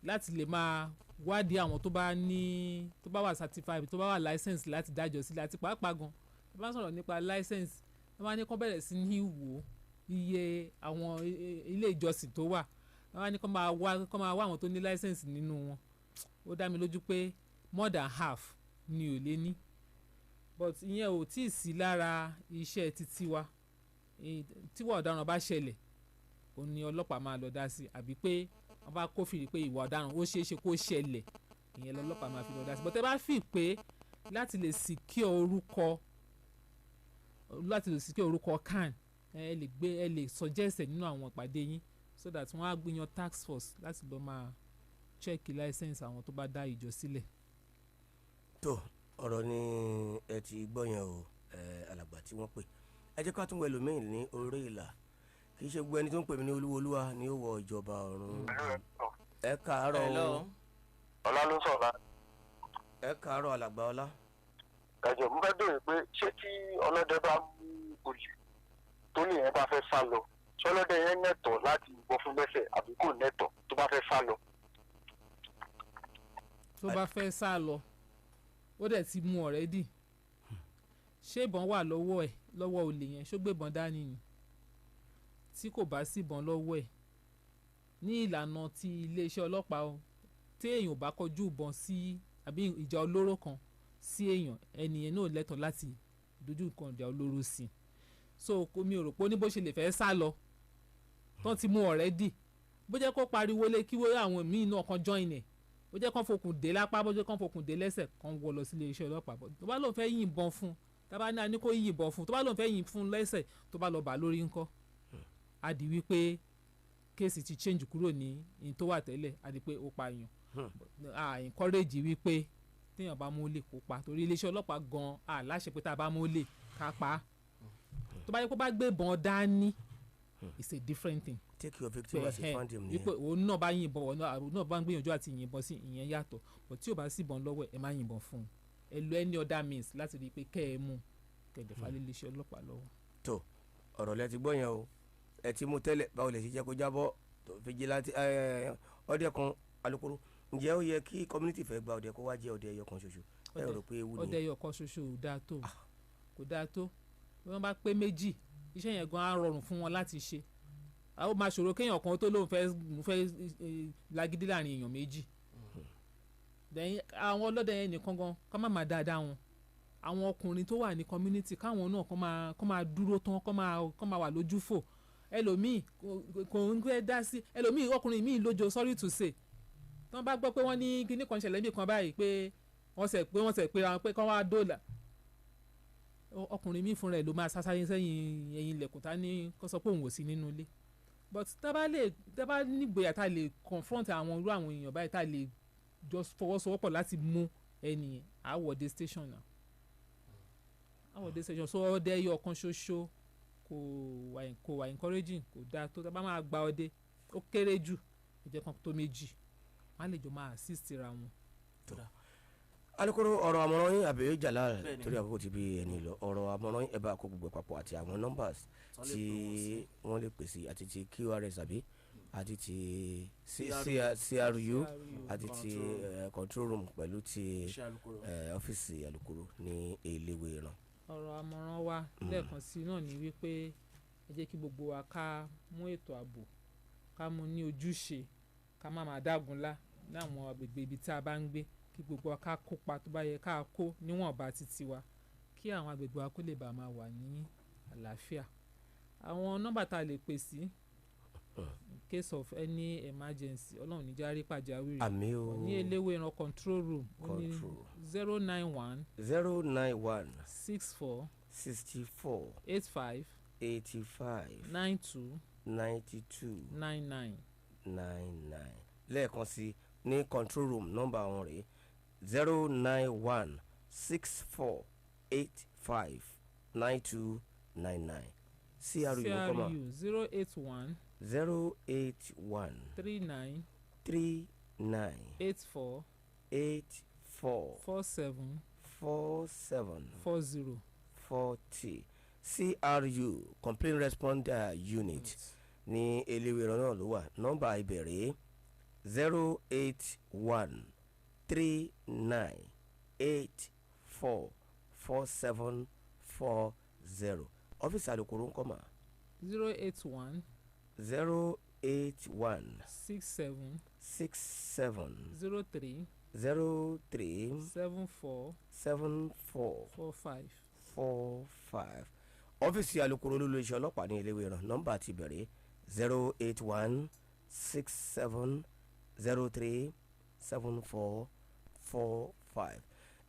láti lè máa wádìí àwọn tó bá wà certified tó bá wà license láti dájọ́ sílẹ̀ àti pàápàá gan tó bá sọ̀rọ̀ nípa license wọ́n máa ní kó bẹ̀rẹ̀ sí ní wò iye àwọn ilé ìjọsìn tó wà wọ́n máa ní kó máa wá àwọn tó ní license nínú wọn ó dá mi lójú pé more than half ni ò lé ní but ìyẹn ò tí ì sí lára iṣẹ́ títí wa tíwọ́ ọ̀daràn bá ṣẹlẹ̀ ó ní ọlọ́pàá máa lọ dá sí àbí pé wọ́n bá kófìrí pé ìwà ọ̀daràn ó ṣeé ṣe kó ṣẹlẹ̀ ìyẹn lọ́lọ́pàá máa fi lọ dá sí but ẹ bá fi pé láti lè secure orúkọ CAN ẹ lè suggest nínú àwọn ìpàdé yín so that wọ́n á gbìyàn task force láti lọ máa check license àwọn tó bá dá ìjọ sílẹ̀. tó ọ̀rọ̀ ni ẹ ti gbọ́ yẹn o alàgbà tí wọ́n pè ẹ jẹ́ ká tún wọ ẹlòmíì ní orí ìlà kì í ṣe gbogbo ẹni tó ń pè mí ní olúwa ni ó wọ ìjọba ọ̀run. ẹ káàárọ̀ o. ọlá ló sọ̀rọ̀. ẹ káàárọ̀ alàgbà ọlá. ẹ̀jẹ̀ mo fẹ́ béèrè pé ṣé tí ọlọ́dẹ bá mú olè tó lè yẹn bá fẹ́ sá lọ ṣé ọlọ́dẹ yẹn nẹ̀tọ̀ láti bọ́ fún lẹ́sẹ̀ àbí kò nẹ̀tọ̀ tó bá fẹ́ sá lọ. tó bá fẹ́ sá lọ ó dẹ̀ ti mú already ṣé ìbọn wà lọ́wọ́ olè yẹn ṣó gbébọn dání ni tí kò bá sí ìbọn lọ́wọ́ ẹ̀ ní ìlànà ti iléeṣẹ́ ọlọ́pàá o tí èèyàn ò bá kọjú ìbọn sí àbí ìjà olóró kan sí èèyàn ẹnìyẹn náà lẹ́tọ̀ọ́ láti dojú nǹkan ìjà olóró sí i so mi ò rò pé ó ní bó ṣe lè fẹ́ sá lọ tán ti mú already bó jẹ́ kó pariwo lé kí wọ́n àwọn míì náà kan join ẹ̀ bó jẹ́ kán fokùn dé lápá bó jẹ́ kán fokùn dé lẹ́sẹ̀ kan wọ lọ sí iléeṣẹ́ ọlọ́pàá bọ́ tó bá lóun fẹ́ yìnbọn fún tá bá ní kó yìnbọn fún tó bá lóun fẹ́ yìn fún lẹ́sẹ̀ tó bá lọ bà lórí ńkọ́ á di wípé kéèsì ti change kúrò ní in tó wà tẹ́lẹ̀ á di pé ó pa èèyàn encourage wípé téèyàn bá mú lè kó pa torí iléeṣẹ́ ọlọ́pàá gan láṣẹ pé tá a bá mú lè ká pa á tó bá yẹ kó bá gbé ìbọn dání it's a different thing. take your victim as a found him ni. wípé òun náà bá yìnbọn òun náà bá ń gbìyànjú àti yìnbọn sí ìyẹn yàtọ̀ but tí ò bá sí ìbọn lọ́wọ́ ẹ má yìnbọn fún un ẹ lo any other means láti rí i pé kẹ́ ẹ mú kẹ̀dẹ̀ falẹ̀ iléeṣẹ́ ọlọ́pàá lọ́wọ́. tó ọ̀rọ̀ lẹ ti gbọ́ yẹn o ẹ ti mú tẹ́lẹ̀ báwo lè ṣe jẹ́ kó jábọ́ tó fìjìláńtì ọdẹ kan alukoro ǹjẹ́ ó yẹ kí community fẹ́ gba ọdẹ kó wá jẹ́ ọdẹ ẹyọ kan ṣoṣo ẹ rò pé ewu ni. ọdẹ ẹyọ kan ṣoṣo ò dáa tó kò dáa tó bí wọ́n bá pé méjì iṣẹ́ yẹn gan á rọrùn fún wọn láti ṣe ó máa ṣòro kéèyàn kan tó lóun fẹ́ lágídí láàrin èèyàn méjì àwọn ọlọ́dẹ yẹn nìkan gan ká má máa dáadáa wọn àwọn ọkùnrin tó wà ní community káwọn náà kọ́ máa dúró tán kọ́ máa wà lójú fò ẹlòmíì kò ń fẹ́ dá sí ẹlòmíì ọkùnrin míì lójó sorry to say tí wọ́n bá gbọ́ pé wọ́n ní kíní kan ṣẹlẹ̀ níbi kan báyìí pé wọ́n sẹ̀ pé ra wọn pé kán wá dóòlà ọkùnrin míì fúnra ẹ̀ ló máa sásáyé sẹ́yìn ẹ̀yìn ilẹ̀kùn tá ní kó sọ pé òun ò sí nínú ilé but tá bá nígboyà tá lè confront àwọn irú àwọn èèyàn báyìí tá lè just fọwọ́sowọ́pọ̀ láti mú ẹni àwọ̀dé station náà àwọ̀dé station so ọdẹ ẹyọ kan ṣoṣo kò wà encouraging kò dáa tó tá bá máa gba ọdẹ ó kéré jù ìjẹ́ kan tó méjì wọ́n á lè jọ máa assist ra wọn. alukoro ọ̀rọ̀ àmọ̀ràn yín àbẹ̀yẹ jàlá torí àkókò ti bí ẹni lọ ọ̀rọ̀ àmọ̀ràn yín ẹ bá kó gbogbo papọ̀ àti àwọn numbers tí wọ́n lè pèsè àti ti QRS àbí àti ti CRU àti ti control room pẹ̀lú ti ọ́fíìsì alukoro ní eléwé ìran. ọ̀rọ̀ àmọ̀ràn wa lẹ́ẹ̀kan sí náà ni wípé ẹ jẹ́ kí gbogbo wa ká mú ètò ààbò ká mú ní ojúṣe ká má máa dágunlá láwọn agbègbè ibi tí a bá ń gbé kí gbogbo wa ká kópa tó bá yẹ ká kó níwọ̀nba títí wa kí àwọn agbègbè wa kó lè bá máa wà ní àlàáfíà. àwọn nọ́mbà tá a lè pè sí in case of any emergency ọlọ́run ní járí pàjáwìrì àmì o ní eléwé ìran control room ó ní 091 64 85 92 99 lẹ́ẹ̀kan sí ní control room nọ́mbà wọn rèé 091 64 85 9299 CRU 081 39 84 47 40 CRU complaint responder unit ní eléwéran náà ló wà nọ́mbà ìbẹ̀rẹ̀ 081 39 84 47 40 ọ́fíìsì alukoro ń kọ́ mà 081 67 03 74 45 ọ́fíìsì alukoro olóòlùṣẹ́ ọlọ́pàá ní eléwéran nọ́mbà ti bẹ̀rẹ̀ 081 67 03 74 45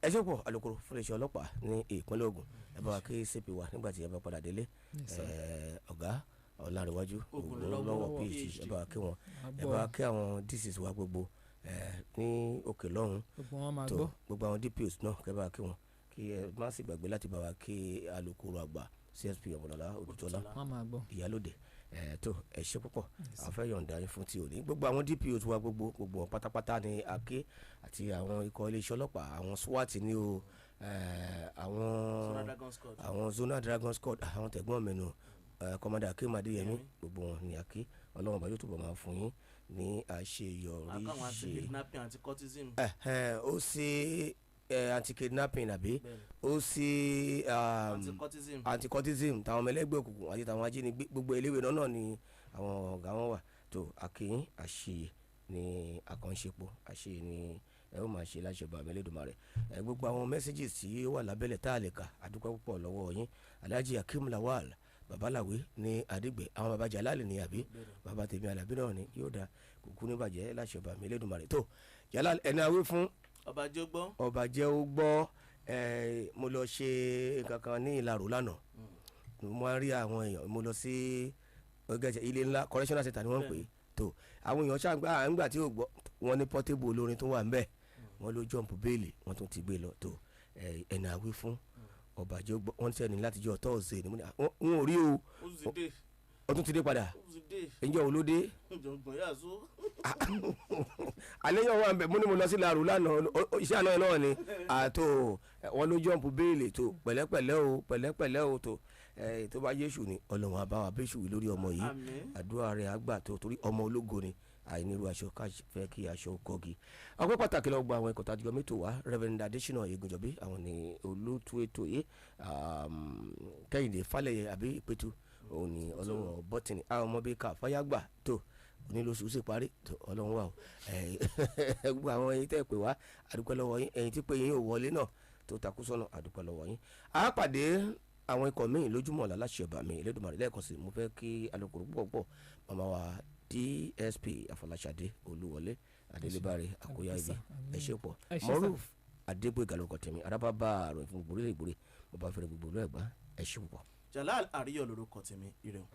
ẹ ṣe pọ̀ alukoro fún iléeṣẹ́ ọlọ́pàá ní ìpínlẹ̀ Ògùn ẹ bá wa kí cp wa nígbà tí ẹ bá padà délé ọ̀gá ọ̀làríwájú Ògùn lọ́wọ́ phd ẹ bá wa kí wọn ẹ bá wa kí àwọn dcs wa gbogbo ní òkè lọ́hùn tó gbogbo àwọn dpos náà kẹ bá wa kí wọn kí ẹ má sì gbàgbé láti bá wa kí alukoro àgbà csp ọmọlọlá Odùtọ́lá ìyálòdè tó ẹ ṣe púpọ̀ àfẹ́ yọ̀ǹda yín fún ti òní gbogbo àwọn dpos wa gbogbo pátápátá ní aké àti àwọn ikọ̀ iléeṣẹ́ ọlọ́pàá àwọn SWAT ní o àwọn Zona Dragon Squad àwọn tẹ̀gbọ́n mẹ́nu kọ́mọdé akéem adéyẹmí gbogbo wọn ní aké ọlọ́run bá yóò túbọ̀ máa fún yín ní àṣeyọrí ṣe ó sì anti-kidnapping àbí ó sì anti-cultism táwọn ọmọ ẹlẹ́gbẹ́ òkùnkùn àti táwọn ajínigbé gbogbo eléwé náà ni àwọn ọ̀gá wọn wà tó akéyìn àṣeyẹ ní àkànṣepọ̀ àṣeyẹ ní ẹ ó máa ṣe láṣẹ bá mi Elédùmarè gbogbo àwọn messages tí ó wà lábẹ́lẹ̀ tá a lè kà àdúpẹ́ púpọ̀ lọ́wọ́ yín Alhaji Akeem Lawal babaláwe ní Adégbè àwọn baba Jalali ní àbí baba tèmi Alábí náà ni yóò da kúkú níbàjẹ́ láṣẹ bá mi Elédùmarè tó Jalal ẹni awé fún ọbàjẹ́ ó gbọ́ mo lọ ṣe nǹkan kan ní Ìlarò lánàá mo rí àwọn èèyàn mo lọ sí ilé ńlá correctional center ni wọ́n ń pè é tó àwọn èèyàn ṣàǹgbà àǹgbà tí ò gbọ́ wọn ní portable olórin tó wà ń bẹ̀ wọ́n ló jump béèlì wọ́n tún ti gbé lọ tó ẹni àwí fún ọbàjẹ́ ó gbọ́ wọ́n sẹ́ni láti jọ Thursday ni mo ní wọn ò rí o ó tún ti dé padà ẹ̀jọ̀ wo ló dé alẹ́ yọ̀ wá ń bẹ̀ mo ní mo lọ sí Ìlarò lánàá iṣẹ́ àná náà ni àtò wọn ló jump béèlì tó pẹ̀lẹ́pẹ̀lẹ́ o tó tó bá yéṣù ni ọlọ́run àbáwá bẹ́ṣù lórí ọmọ yìí àdúrà rẹ̀ àgbà tó torí ọmọ ológo ni àìnírú aṣọ fẹ́ kí aṣọ kọ́gi. ọpẹ́ pàtàkì lọ gba àwọn ẹ̀kọ́ tàjọ mẹ́tò wá Reverend Adesina Egunjobi àwọn ni olóòtú ètò yìí Kẹ́hìndé Fálẹ̀yẹ àbí ìpẹ́tù òun ni ọlọ́run bọ́tìnì àwọn ọmọ bíi ká fáyàgbà tó onílòsù sì parí tó ọlọ́run wà ó gbogbo àwọn ẹ̀yin tẹ́ pè wá àdúpẹ́ lọ́wọ́ yín ẹ̀yin tí pé yín ò wọlé náà tó takú sọ́nà àdúpẹ́ lọ́wọ́ yín. a pàdé àwọn ikọ̀ míì lójúmọ́ ọ̀la láṣẹ ọba mi Elédùmarè lẹ́ẹ̀kan sí mo fẹ́ kí alukoro púpọ̀ màmá wa DSP Afọláṣadé Olúwọlé Adélébárè àkóyá ibi ẹ ṣé pọ̀ Moruf Adégbóyèga lórúkọ tèmi arábábá àrùn fún gbòòrò ìgbòrè bàbá fẹ́rẹ̀ gbogbo olú ẹ̀gbá ẹ ṣé púpọ̀. Jalal Àríyọ̀ lórúkọ tèmi ire o.